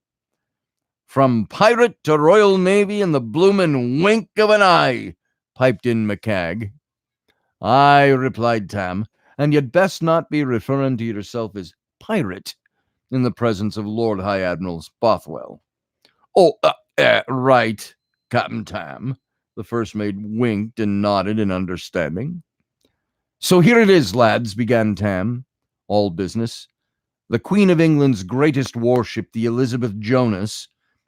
From pirate to Royal Navy in the bloomin' wink of an eye, piped in McCagg. Aye, replied Tam, and you'd best not be referring to yourself as pirate in the presence of Lord High Admiral Bothwell. Oh, right, Captain Tam. The first mate winked and nodded in understanding. So here it is, lads, began Tam, all business. The Queen of England's greatest warship, the Elizabeth Jonas,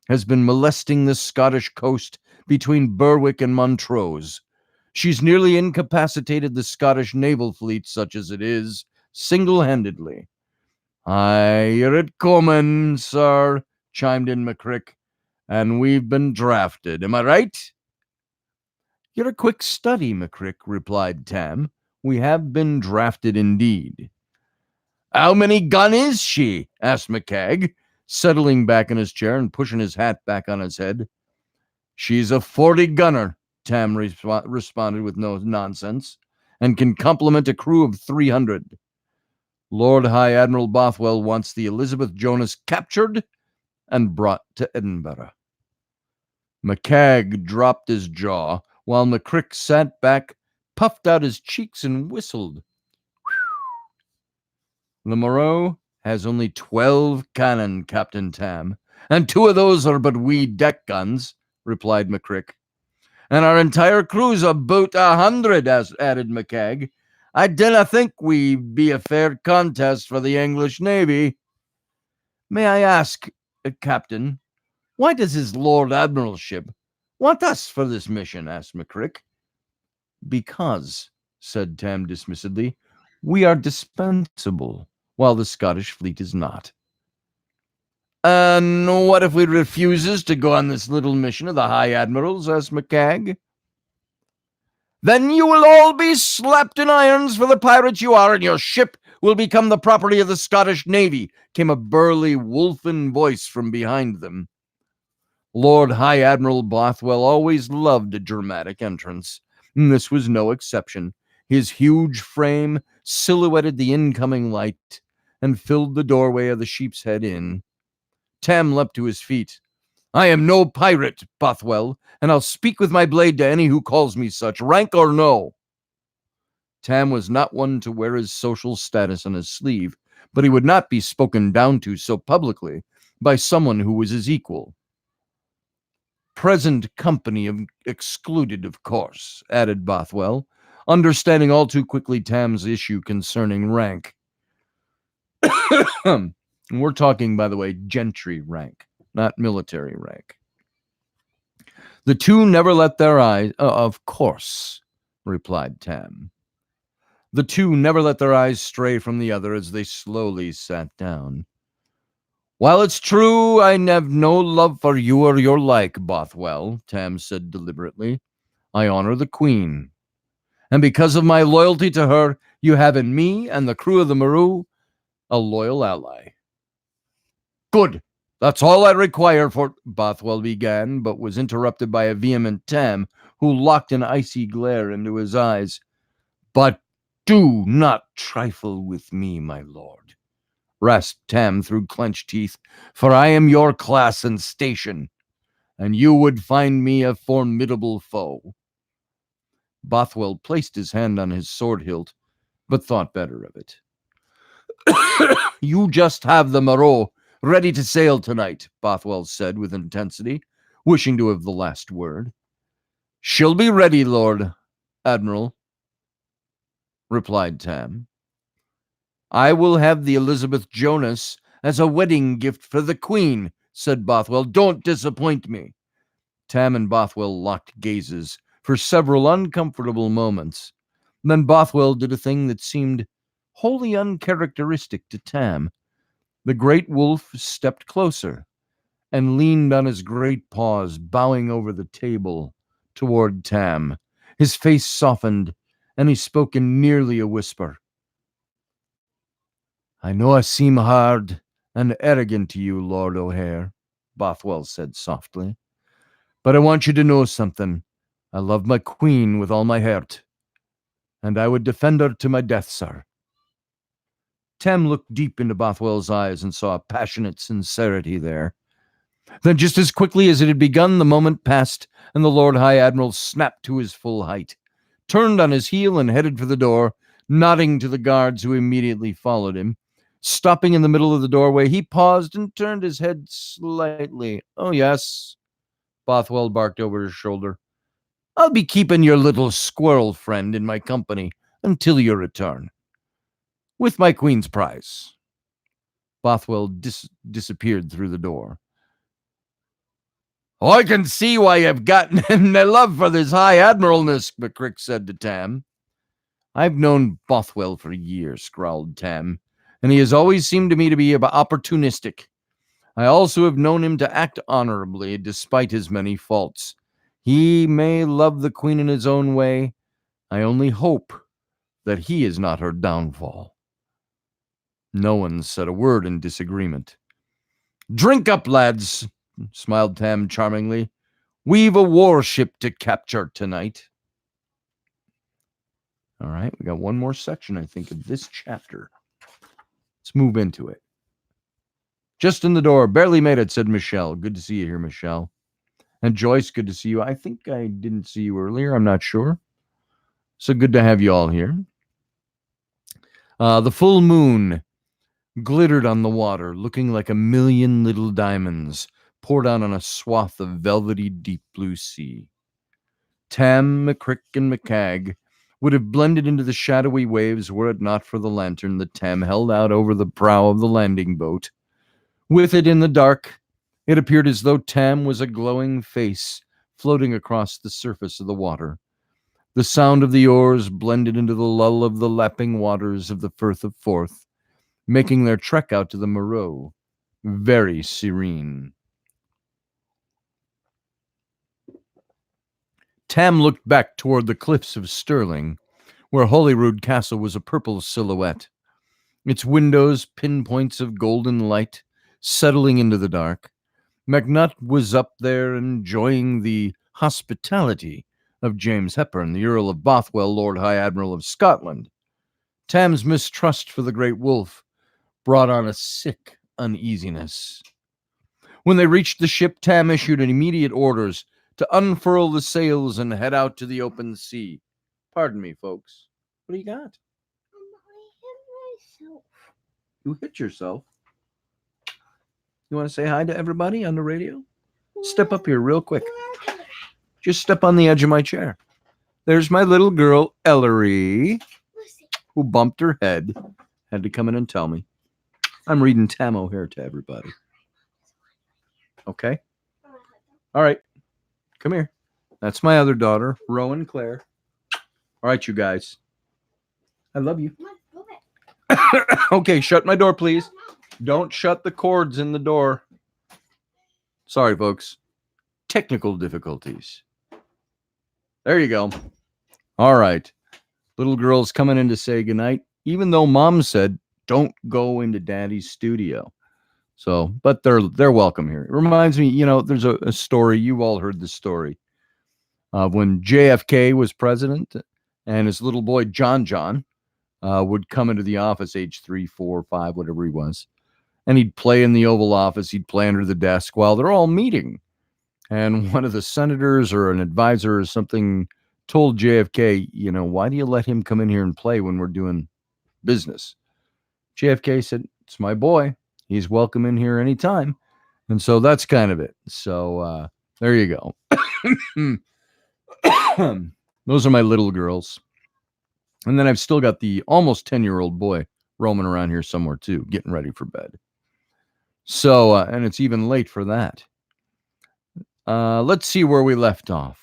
has been molesting the Scottish coast between Berwick and Montrose. She's nearly incapacitated the Scottish naval fleet, such as it is, single-handedly. Aye, you're it comin', sir, chimed in McCrick, and we've been drafted. Am I right? You're a quick study, McCrick, replied Tam. We have been drafted indeed. How many gun is she? Asked McCagg, settling back in his chair and pushing his hat back on his head. She's a 40 gunner, Tam responded with no nonsense, and can compliment a crew of 300. Lord High Admiral Bothwell wants the Elizabeth Jonas captured and brought to Edinburgh. McCagg dropped his jaw, while McCrick sat back, puffed out his cheeks, and whistled. The Moreau has only 12 cannon, Captain Tam, and 2 of those are but wee deck guns, replied McCrick. And our entire crew's about 100, as added McCagg. I dinna think we be a fair contest for the English Navy. May I ask, Captain, why does his Lord Admiralship want us for this mission? Asked McCrick. Because, said Tam dismissedly, we are dispensable, while the Scottish fleet is not. And what if we refuses to go on this little mission of the High Admiral's? Asked McCagg. Then you will all be slapped in irons for the pirates you are, and your ship will become the property of the Scottish Navy, came a burly, wolfen voice from behind them. Lord High Admiral Bothwell always loved a dramatic entrance, and this was no exception. His huge frame silhouetted the incoming light and filled the doorway of the Sheep's Head Inn. Tam leapt to his feet. I am no pirate, Bothwell, and I'll speak with my blade to any who calls me such, rank or no. Tam was not one to wear his social status on his sleeve, but he would not be spoken down to so publicly by someone who was his equal. Present company excluded, of course, added Bothwell, understanding all too quickly Tam's issue concerning rank. We're talking, by the way, gentry rank, not military rank. The two never let their eyes... of course, replied Tam. The two never let their eyes stray from the other as they slowly sat down. While it's true I have no love for you or your like, Bothwell, Tam said deliberately, I honor the Queen. And because of my loyalty to her, you have in me and the crew of the Maru a loyal ally. Good. That's all I require for... Bothwell began, but was interrupted by a vehement Tam, who locked an icy glare into his eyes. But do not trifle with me, my lord, rasped Tam through clenched teeth, for I am your class and station, and you would find me a formidable foe. Bothwell placed his hand on his sword hilt, but thought better of it. You just have the Moreau ready to sail tonight, Bothwell said with intensity, wishing to have the last word. She'll be ready, Lord Admiral, replied Tam. I will have the Elizabeth Jonas as a wedding gift for the Queen, said Bothwell. Don't disappoint me. Tam and Bothwell locked gazes for several uncomfortable moments. Then Bothwell did a thing that seemed wholly uncharacteristic to Tam. The great wolf stepped closer and leaned on his great paws, bowing over the table toward Tam. His face softened, and he spoke in nearly a whisper. I know I seem hard and arrogant to you, Lord O'Hare, Bothwell said softly, but I want you to know something. I love my Queen with all my heart, and I would defend her to my death, sir. Tam looked deep into Bothwell's eyes and saw a passionate sincerity there. Then just as quickly as it had begun, the moment passed, and the Lord High Admiral snapped to his full height, turned on his heel and headed for the door, nodding to the guards who immediately followed him. Stopping in the middle of the doorway, he paused and turned his head slightly. Oh, yes, Bothwell barked over his shoulder. I'll be keeping your little squirrel friend in my company until your return. With my Queen's prize. Bothwell disappeared through the door. I can see why you've gotten a love for this high admiralness, McCrick said to Tam. I've known Bothwell for years, growled Tam, and he has always seemed to me to be opportunistic. I also have known him to act honorably despite his many faults. He may love the Queen in his own way. I only hope that he is not her downfall. No one said a word in disagreement. Drink up, lads, smiled Tam charmingly. We've a warship to capture tonight. All right, we got one more section, I think, of this chapter. Let's move into it. Just in the door, barely made it, said Michelle. Good to see you here, Michelle. And Joyce, good to see you. I think I didn't see you earlier. I'm not sure. So good to have you all here. The full moon glittered on the water, looking like a million little diamonds poured out on a swath of velvety deep blue sea. Tam, McCrick, and McCagg would have blended into the shadowy waves were it not for the lantern that Tam held out over the prow of the landing boat. With it in the dark, it appeared as though Tam was a glowing face floating across the surface of the water. The sound of the oars blended into the lull of the lapping waters of the Firth of Forth, making their trek out to the Moreau very serene. Tam looked back toward the cliffs of Stirling, where Holyrood Castle was a purple silhouette, its windows pinpoints of golden light settling into the dark. MacNutt was up there enjoying the hospitality of James Hepburn, the Earl of Bothwell, Lord High Admiral of Scotland. Tam's mistrust for the great wolf brought on a sick uneasiness. When they reached the ship, Tam issued immediate orders to unfurl the sails and head out to the open sea. Pardon me, folks. What do you got? I hit myself. You hit yourself? You want to say hi to everybody on the radio? Step up here real quick. Just step on the edge of my chair. There's my little girl, Ellery, who bumped her head. Had to come in and tell me. I'm reading Tam O'Hare to everybody. Okay? All right. Come here. That's my other daughter, Rowan Claire. All right, you guys. I love you. Okay, shut my door, please. Don't shut the cords in the door. Sorry, folks. Technical difficulties. There you go. All right. Little girl's coming in to say goodnight, even though Mom said, don't go into Daddy's studio. So, but they're welcome here. It reminds me, there's a story. You've all heard the story of when JFK was president and his little boy, John, would come into the office age 3, 4, 5, whatever he was. And he'd play in the Oval Office. He'd play under the desk while they're all meeting. And one of the senators or an advisor or something told JFK, why do you let him come in here and play when we're doing business? JFK said, it's my boy. He's welcome in here anytime. And so that's kind of it. So there you go. Those are my little girls. And then I've still got the almost 10-year-old boy roaming around here somewhere too, getting ready for bed. So, and it's even late for that. Let's see where we left off.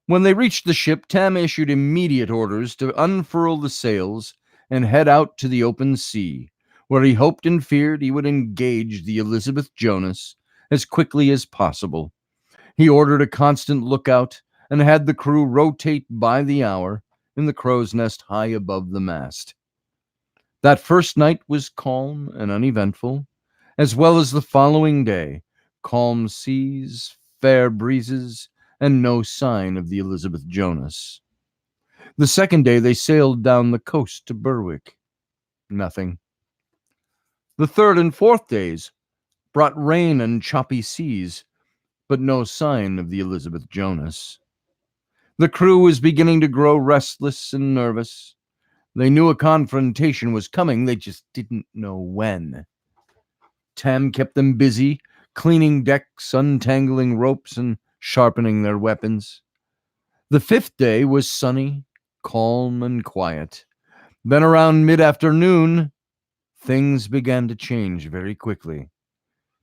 When they reached the ship, Tam issued immediate orders to unfurl the sails and head out to the open sea, where he hoped and feared he would engage the Elizabeth Jonas as quickly as possible. He ordered a constant lookout and had the crew rotate by the hour in the crow's nest high above the mast. That first night was calm and uneventful, as well as the following day. Calm seas, fair breezes, and no sign of the Elizabeth Jonas. The second day they sailed down the coast to Berwick. Nothing. The third and fourth days brought rain and choppy seas, but no sign of the Elizabeth Jonas. The crew was beginning to grow restless and nervous. They knew a confrontation was coming, they just didn't know when. Tam kept them busy, cleaning decks, untangling ropes, and sharpening their weapons. The fifth day was sunny, calm, and quiet. Then around mid-afternoon, things began to change very quickly.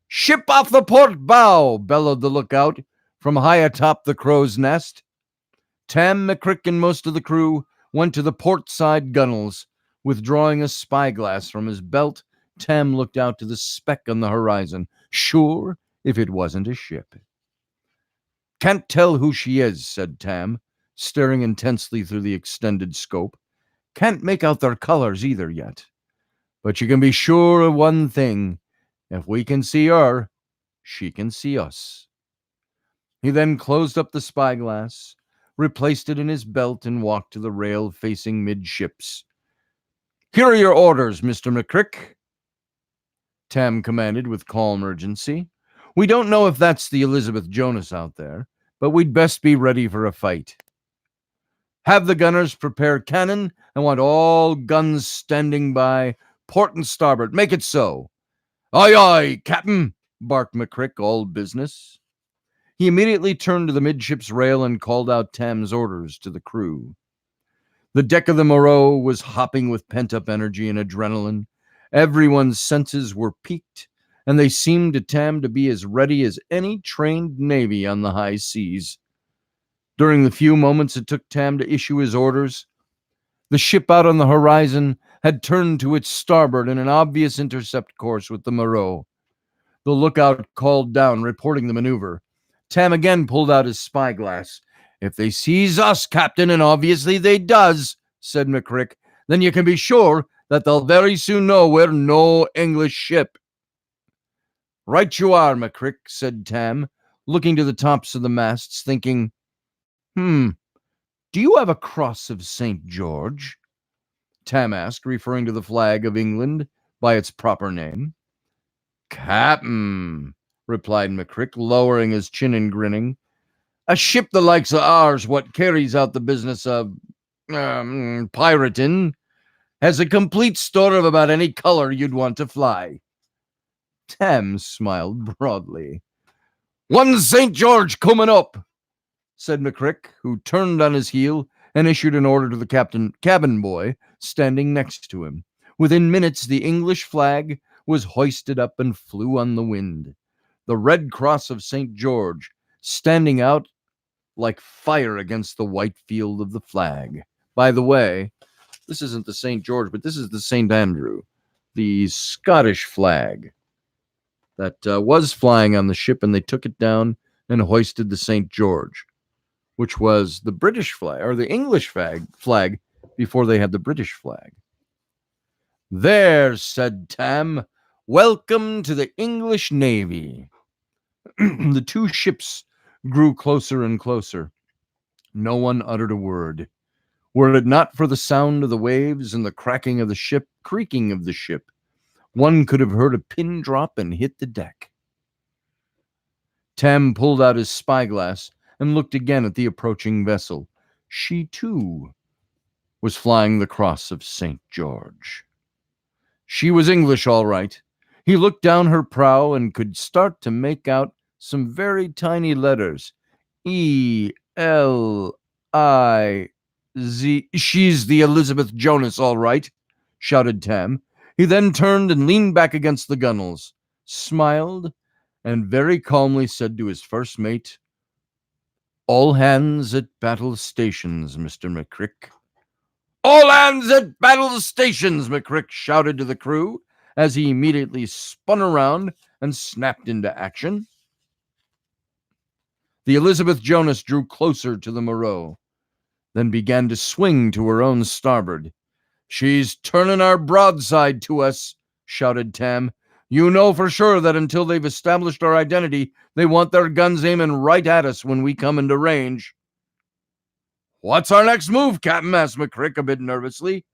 "Ship off the port bow!" bellowed the lookout from high atop the crow's nest. Tam, McCrick, and most of the crew went to the port side gunwales. Withdrawing a spyglass from his belt, Tam looked out to the speck on the horizon, sure if it wasn't a ship. "Can't tell who she is," said Tam, staring intensely through the extended scope. "Can't make out their colors either yet. But you can be sure of one thing. If we can see her, she can see us." He then closed up the spyglass, replaced it in his belt, and walked to the rail facing midships. "Here are your orders, Mr. McCrick," Tam commanded with calm urgency. "We don't know if that's the Elizabeth Jonas out there, but we'd best be ready for a fight. Have the gunners prepare cannon. I want all guns standing by, port and starboard. Make it so." "Aye, aye, Captain," barked McCrick, all business. He immediately turned to the midships rail and called out Tam's orders to the crew. The deck of the Moreau was hopping with pent-up energy and adrenaline. Everyone's senses were piqued, and they seemed to Tam to be as ready as any trained navy on the high seas. During the few moments it took Tam to issue his orders, the ship out on the horizon had turned to its starboard in an obvious intercept course with the Moreau. The lookout called down, reporting the maneuver. Tam again pulled out his spyglass. "If they sees us, Captain, and obviously they does," said McCrick, "then you can be sure that they'll very soon know we're no English ship." "Right you are, McCrick," said Tam, looking to the tops of the masts, thinking, "Do you have a cross of St. George?" Tam asked, referring to the flag of England by its proper name. "Cap'n," replied McCrick, lowering his chin and grinning, "a ship the likes of ours, what carries out the business of pirating, has a complete store of about any color you'd want to fly." Tam smiled broadly. "One St. George coming up," said McCrick, who turned on his heel and issued an order to the cabin boy standing next to him. Within minutes, the English flag was hoisted up and flew on the wind, the red cross of St. George standing out like fire against the white field of the flag. By the way, this isn't the St. George, but this is the St. Andrew, the Scottish flag that was flying on the ship, and they took it down and hoisted the St. George, which was the British flag, or the English flag before they had the British flag. "There," said Tam, "welcome to the English Navy." The two ships grew closer and closer. No one uttered a word. Were it not for the sound of the waves and the creaking of the ship, one could have heard a pin drop and hit the deck. Tam pulled out his spyglass and looked again at the approaching vessel. She, too, was flying the cross of St. George. She was English, all right. He looked down her prow and could start to make out some very tiny letters. E-L-I-Z. "She's the Elizabeth Jonas, all right," shouted Tam. He then turned and leaned back against the gunwales, smiled, and very calmly said to his first mate, "All hands at battle stations, Mr. McCrick." "All hands at battle stations," McCrick shouted to the crew as he immediately spun around and snapped into action. The Elizabeth Jonas drew closer to the Moreau, then began to swing to her own starboard. "She's turning our broadside to us," shouted Tam. "You know for sure that until they've established our identity, they want their guns aiming right at us when we come into range." "What's our next move, Captain?" asked McCrick a bit nervously.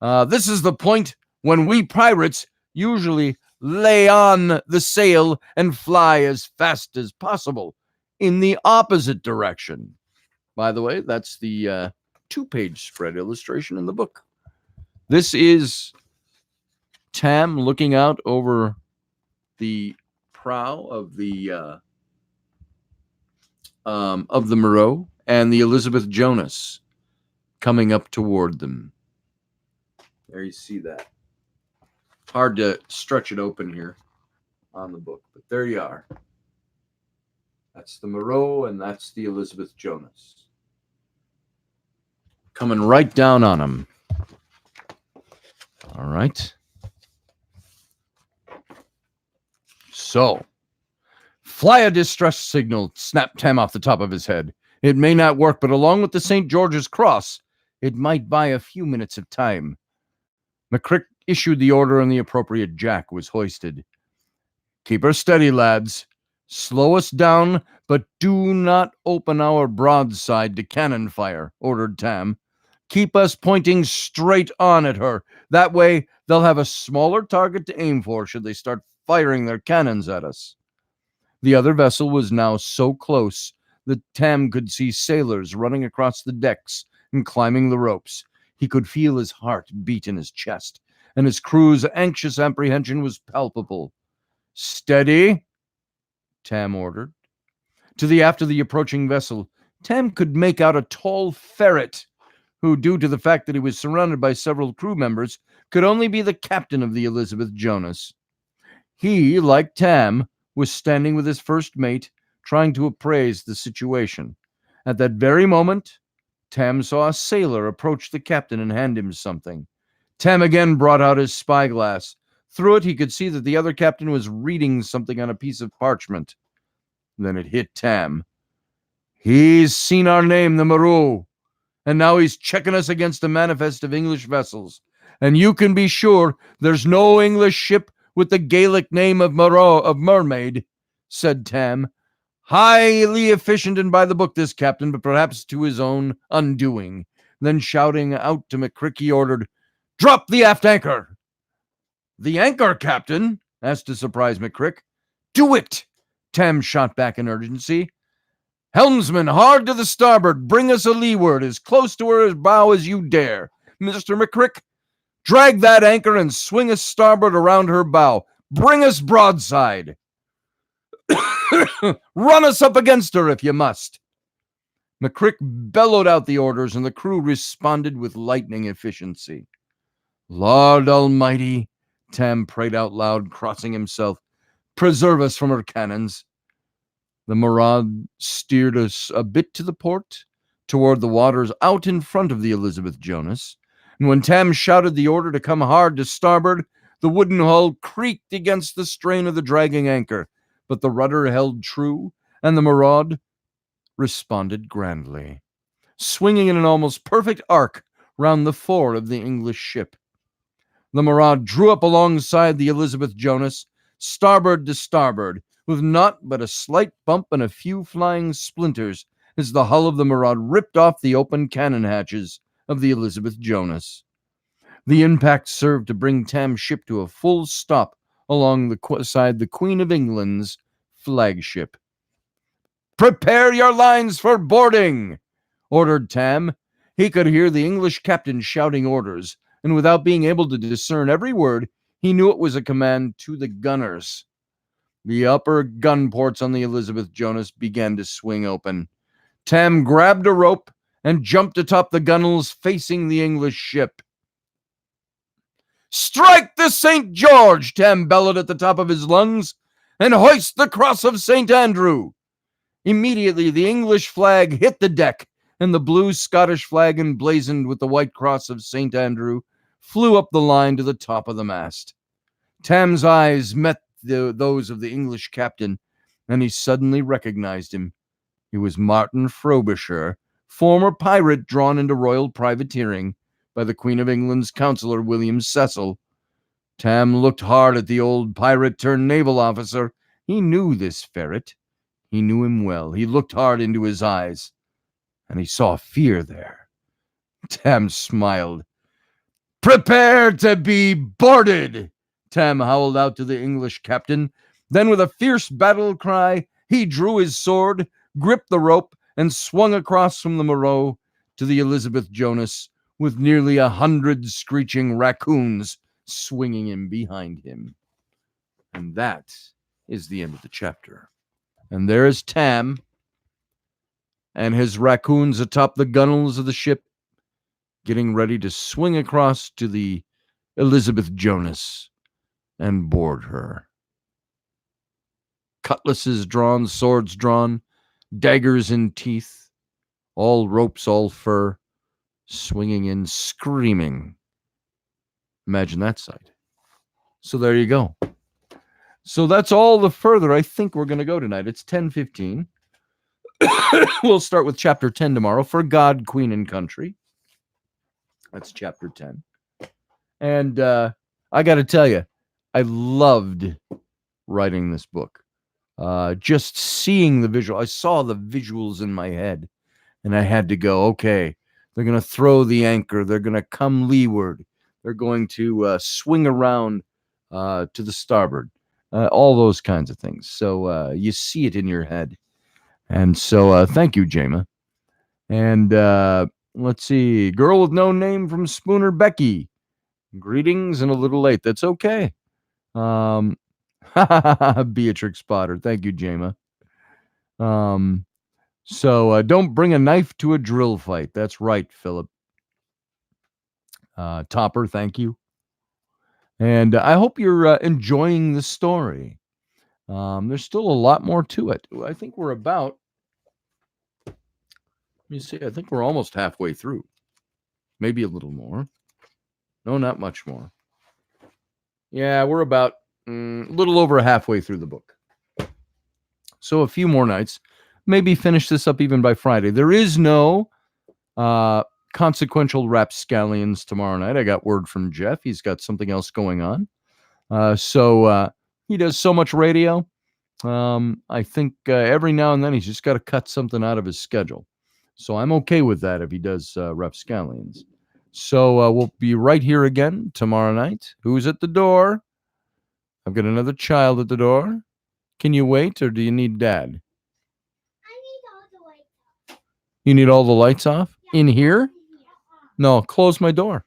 "This is the point when we pirates usually lay on the sail and fly as fast as possible in the opposite direction." By the way, that's the 2-page spread illustration in the book. This is Tam looking out over the prow of the Moreau and the Elizabeth Jonas coming up toward them. There you see that. Hard to stretch it open here on the book, but there you are. That's the Moreau and that's the Elizabeth Jonas. Coming right down on them. All right. So, "Fly a distress signal," snapped Tam off the top of his head. "It may not work, but along with the St. George's cross, it might buy a few minutes of time." McCrick issued the order and the appropriate jack was hoisted. "Keep her steady, lads. Slow us down, but do not open our broadside to cannon fire, ordered Tam. Keep us pointing straight on at her. That way, they'll have a smaller target to aim for should they start firing their cannons at us. The other vessel was now so close that Tam could see sailors running across the decks and climbing the ropes. He could feel his heart beat in his chest, and his crew's anxious apprehension was palpable. Steady, Tam ordered. To the aft of the approaching vessel, Tam could make out a tall ferret, who, due to the fact that he was surrounded by several crew members, could only be the captain of the Elizabeth Jonas. He, like Tam, was standing with his first mate, trying to appraise the situation. At that very moment, Tam saw a sailor approach the captain and hand him something. Tam again brought out his spyglass. Through it, he could see that the other captain was reading something on a piece of parchment. Then it hit Tam. He's seen our name, the Maru, and now he's checking us against a manifest of English vessels. And you can be sure there's no English ship with the Gaelic name of mermaid, said Tam. Highly efficient and by the book, this captain, but perhaps to his own undoing. Then shouting out to McCrick, he ordered, "Drop the aft anchor!" "The anchor, Captain?" asked a surprised McCrick. "Do it!" Tam shot back in urgency. "Helmsman, hard to the starboard. Bring us a leeward, as close to her bow as you dare. Mr. McCrick, drag that anchor and swing us starboard around her bow. Bring us broadside. Run us up against her if you must." McCrick bellowed out the orders, and the crew responded with lightning efficiency. "Lord Almighty," Tam prayed out loud, crossing himself, "preserve us from her cannons." The Murad steered us a bit to the port, toward the waters out in front of the Elizabeth Jonas, and when Tam shouted the order to come hard to starboard, the wooden hull creaked against the strain of the dragging anchor, but the rudder held true, and the Murad responded grandly, swinging in an almost perfect arc round the fore of the English ship. The Murad drew up alongside the Elizabeth Jonas, starboard to starboard, with naught but a slight bump and a few flying splinters as the hull of the Murad ripped off the open cannon hatches of the Elizabeth Jonas. The impact served to bring Tam's ship to a full stop alongside the Queen of England's flagship. "Prepare your lines for boarding," ordered Tam. He could hear the English captain shouting orders, and without being able to discern every word, he knew it was a command to the gunners. The upper gun ports on the Elizabeth Jonas began to swing open. Tam grabbed a rope and jumped atop the gunwales facing the English ship. "Strike the St. George," Tam bellowed at the top of his lungs, "and hoist the cross of St. Andrew." Immediately, the English flag hit the deck, and the blue Scottish flag emblazoned with the white cross of St. Andrew flew up the line to the top of the mast. Tam's eyes met those of the English captain, and he suddenly recognized him. He was Martin Frobisher, former pirate drawn into royal privateering by the Queen of England's counselor, William Cecil. Tam looked hard at the old pirate-turned-naval officer. He knew this ferret. He knew him well. He looked hard into his eyes, and he saw fear there. Tam smiled. "Prepare to be boarded," Tam howled out to the English captain. Then, with a fierce battle cry, he drew his sword, gripped the rope, and swung across from the Moreau to the Elizabeth Jonas, with nearly 100 screeching raccoons swinging in behind him. And that is the end of the chapter. And there is Tam and his raccoons atop the gunwales of the ship, getting ready to swing across to the Elizabeth Jonas and board her. Cutlasses drawn, swords drawn, daggers in teeth, all ropes, all fur, swinging in, screaming. Imagine that sight. So there you go. So that's all the further I think we're going to go tonight. It's 10:15. We'll start with chapter 10 tomorrow, For God, Queen, and Country. That's chapter 10. And I got to tell you, I loved writing this book. just seeing the visual. I saw the visuals in my head, and I had to go, okay, they're going to throw the anchor. They're going to come leeward. They're going to swing around to the starboard. All those kinds of things. So you see it in your head. And so thank you, Jama. And let's see. Girl with no name from Spooner Becky. Greetings and a little late. That's okay. Beatrix Potter. Thank you, Jama. So don't bring a knife to a drill fight. That's right, Philip. Topper, thank you. And I hope you're enjoying the story. There's still a lot more to it. I think we're about, let me see, I think we're almost halfway through. Maybe a little more. No, not much more. Yeah, we're about a little over halfway through the book. So a few more nights. Maybe finish this up even by Friday. There is no consequential rapscallions tomorrow night. I got word from Jeff. He's got something else going on. So he does so much radio. I think every now and then he's just got to cut something out of his schedule. So I'm okay with that if he does rapscallions. So we'll be right here again tomorrow night. Who's at the door? I've got another child at the door. Can you wait, or do you need Dad? I need all the lights off. You need all the lights off? In here? No, close my door.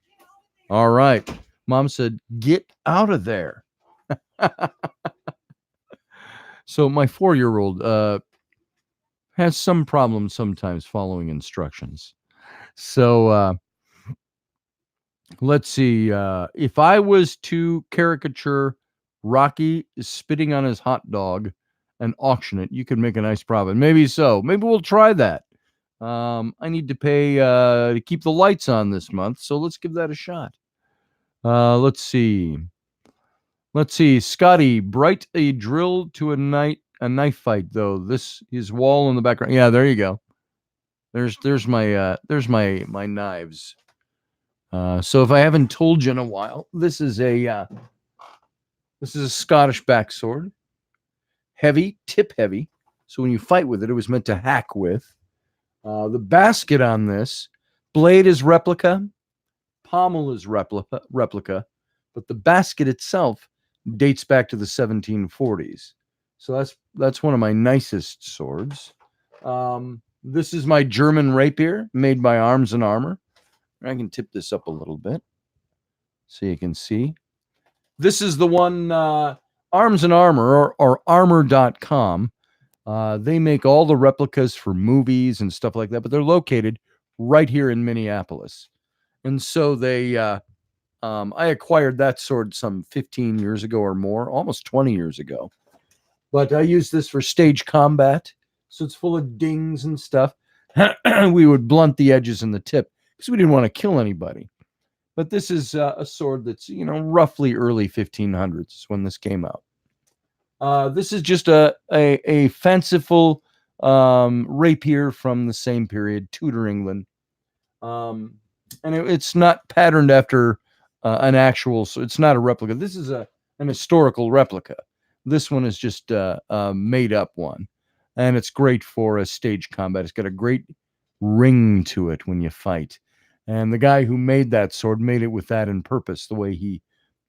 All right. Mom said, get out of there. So my 4-year-old has some problems sometimes following instructions. So let's see. If I was to caricature Rocky spitting on his hot dog and auction it, you could make a nice profit. Maybe so. Maybe we'll try that. I need to pay to keep the lights on this month, so let's give that a shot. Let's see. Scotty, bright a drill to a knife fight though. This his wall in the background. Yeah, there you go. There's my knives. So if I haven't told you in a while, this is a Scottish backsword, heavy, tip heavy. So when you fight with it, it was meant to hack with. The basket on this blade is replica, pommel is replica, but the basket itself dates back to the 1740s. So that's one of my nicest swords. This is my German rapier made by Arms and Armor. I can tip this up a little bit so you can see. This is the one Arms and Armor or armor.com. They make all the replicas for movies and stuff like that, but they're located right here in Minneapolis. And so I acquired that sword some 15 years ago or more, almost 20 years ago. But I use this for stage combat. So it's full of dings and stuff. We would blunt the edges and the tip because we didn't want to kill anybody. But this is a sword that's, roughly early 1500s when this came out. This is just a fanciful rapier from the same period, Tudor England. And it's not patterned after an actual, so it's not a replica. This is an historical replica. This one is just a made up one. And it's great for a stage combat. It's got a great ring to it when you fight. And the guy who made that sword made it with that in purpose, the way he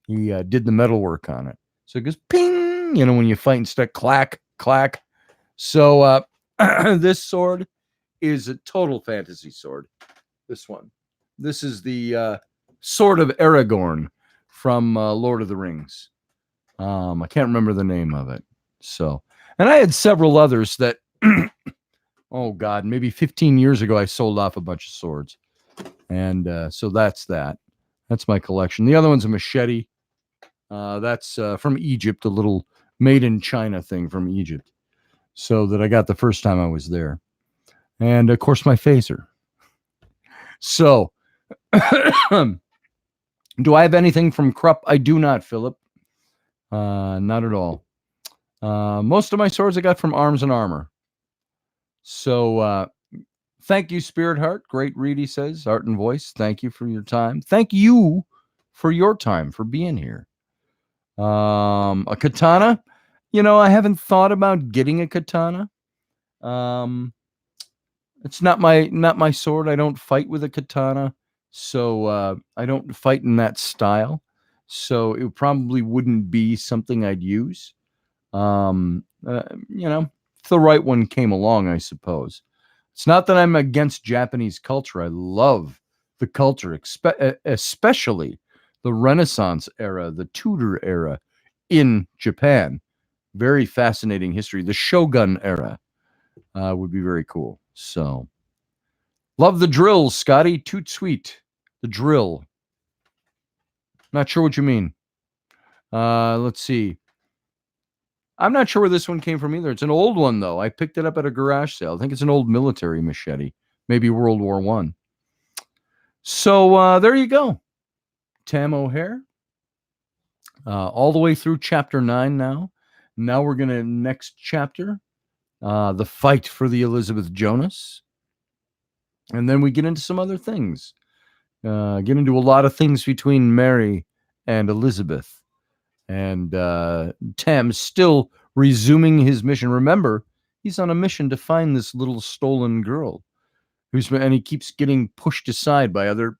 did the metalwork on it. So it goes ping, when you fight instead, clack, clack. So this sword is a total fantasy sword. This one. This is the Sword of Aragorn from Lord of the Rings. I can't remember the name of it. So, and I had several others that, oh God, maybe 15 years ago, I sold off a bunch of swords. And so that's that. That's my collection. The other one's a machete. That's from Egypt, a little made in China thing from Egypt. So that I got the first time I was there. And of course, my phaser. So, do I have anything from Krupp? I do not, Philip. Not at all. Most of my swords I got from Arms and Armor. So, thank you, Spirit Heart. Great read, he says. Art and Voice, thank you for your time. Thank you for your time, for being here. A katana. I haven't thought about getting a katana. Um, it's not my sword. I don't fight with a katana, so I don't fight in that style. So it probably wouldn't be something I'd use. Um, uh, if the right one came along, I suppose. It's not that I'm against Japanese culture. I love the culture, especially the Renaissance era, the Tudor era in Japan. Very fascinating history. The Shogun era would be very cool. So, love the drill, Scotty. Toot sweet. The drill. Not sure what you mean. Let's see. I'm not sure where this one came from either. It's an old one though. I picked it up at a garage sale. I think it's an old military machete, maybe World War One. So there you go, Tam O'Hare. All the way through chapter 9 now. Now we're gonna next chapter, the fight for the Elizabeth Jonas, and then we get into some other things. Get into a lot of things between Mary and Elizabeth. And Tam's still resuming his mission. Remember, he's on a mission to find this little stolen girl, and he keeps getting pushed aside by other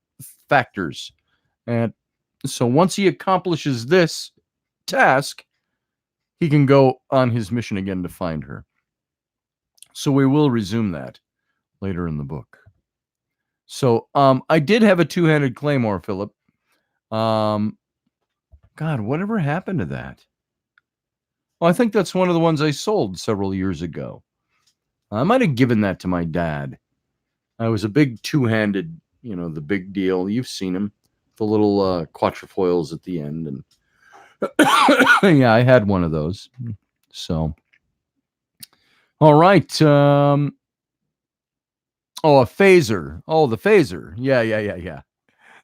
factors. And so once he accomplishes this task, he can go on his mission again to find her. So we will resume that later in the book. So I did have a two-handed claymore, Philip. God, whatever happened to that? Well, I think that's one of the ones I sold several years ago. I might have given that to my dad. I was a big two-handed, the big deal. You've seen him, the little quatrefoils at the end, and yeah, I had one of those. So, all right. A phaser. Oh, the phaser. Yeah.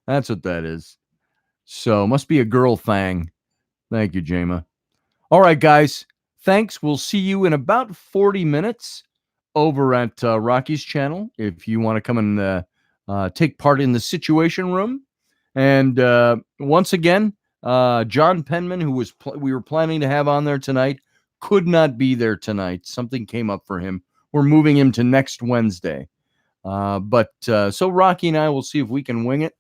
That's what that is. So, must be a girl thing. Thank you, Jama. All right, guys. Thanks. We'll see you in about 40 minutes over at Rocky's channel if you want to come and take part in the Situation Room. And once again, John Penman, who we were planning to have on there tonight, could not be there tonight. Something came up for him. We're moving him to next Wednesday. So Rocky and I will see if we can wing it,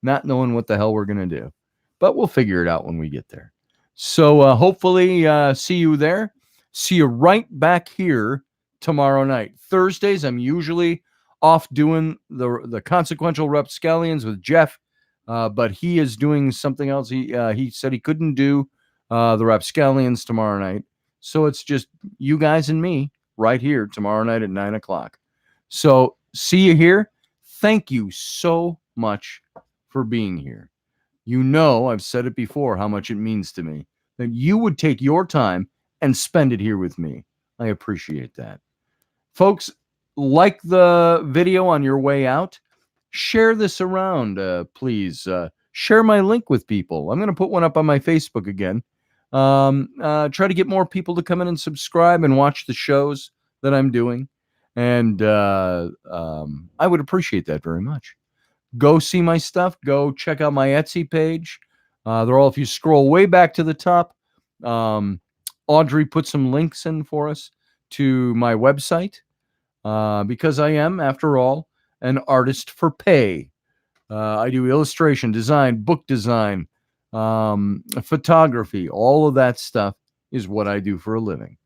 not knowing what the hell we're going to do. But we'll figure it out when we get there. So hopefully see you there. See you right back here tomorrow night. Thursdays, I'm usually off doing the Consequential Rapscallions with Jeff, but he is doing something else. He said he couldn't do the Rapscallions tomorrow night. So it's just you guys and me right here tomorrow night at 9 o'clock. So see you here. Thank you so much for being here. I've said it before, how much it means to me that you would take your time and spend it here with me. I appreciate that. Folks, like the video on your way out. Share this around, please. Share my link with people. I'm going to put one up on my Facebook again. Try to get more people to come in and subscribe and watch the shows that I'm doing. And I would appreciate that very much. Go see my stuff. Go check out my Etsy page. If you scroll way back to the top, Audrey put some links in for us to my website because I am, after all, an artist for pay. I do illustration, design, book design, photography. All of that stuff is what I do for a living.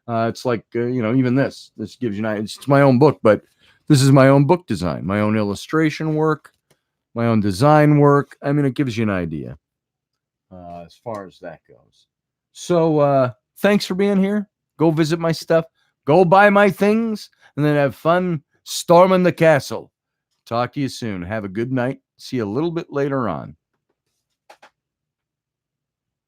It's like, even this gives you an idea. It's my own book, but this is my own book design, my own illustration work, my own design work. I mean, it gives you an idea as far as that goes. So thanks for being here. Go visit my stuff. Go buy my things and then have fun storming the castle. Talk to you soon. Have a good night. See you a little bit later on.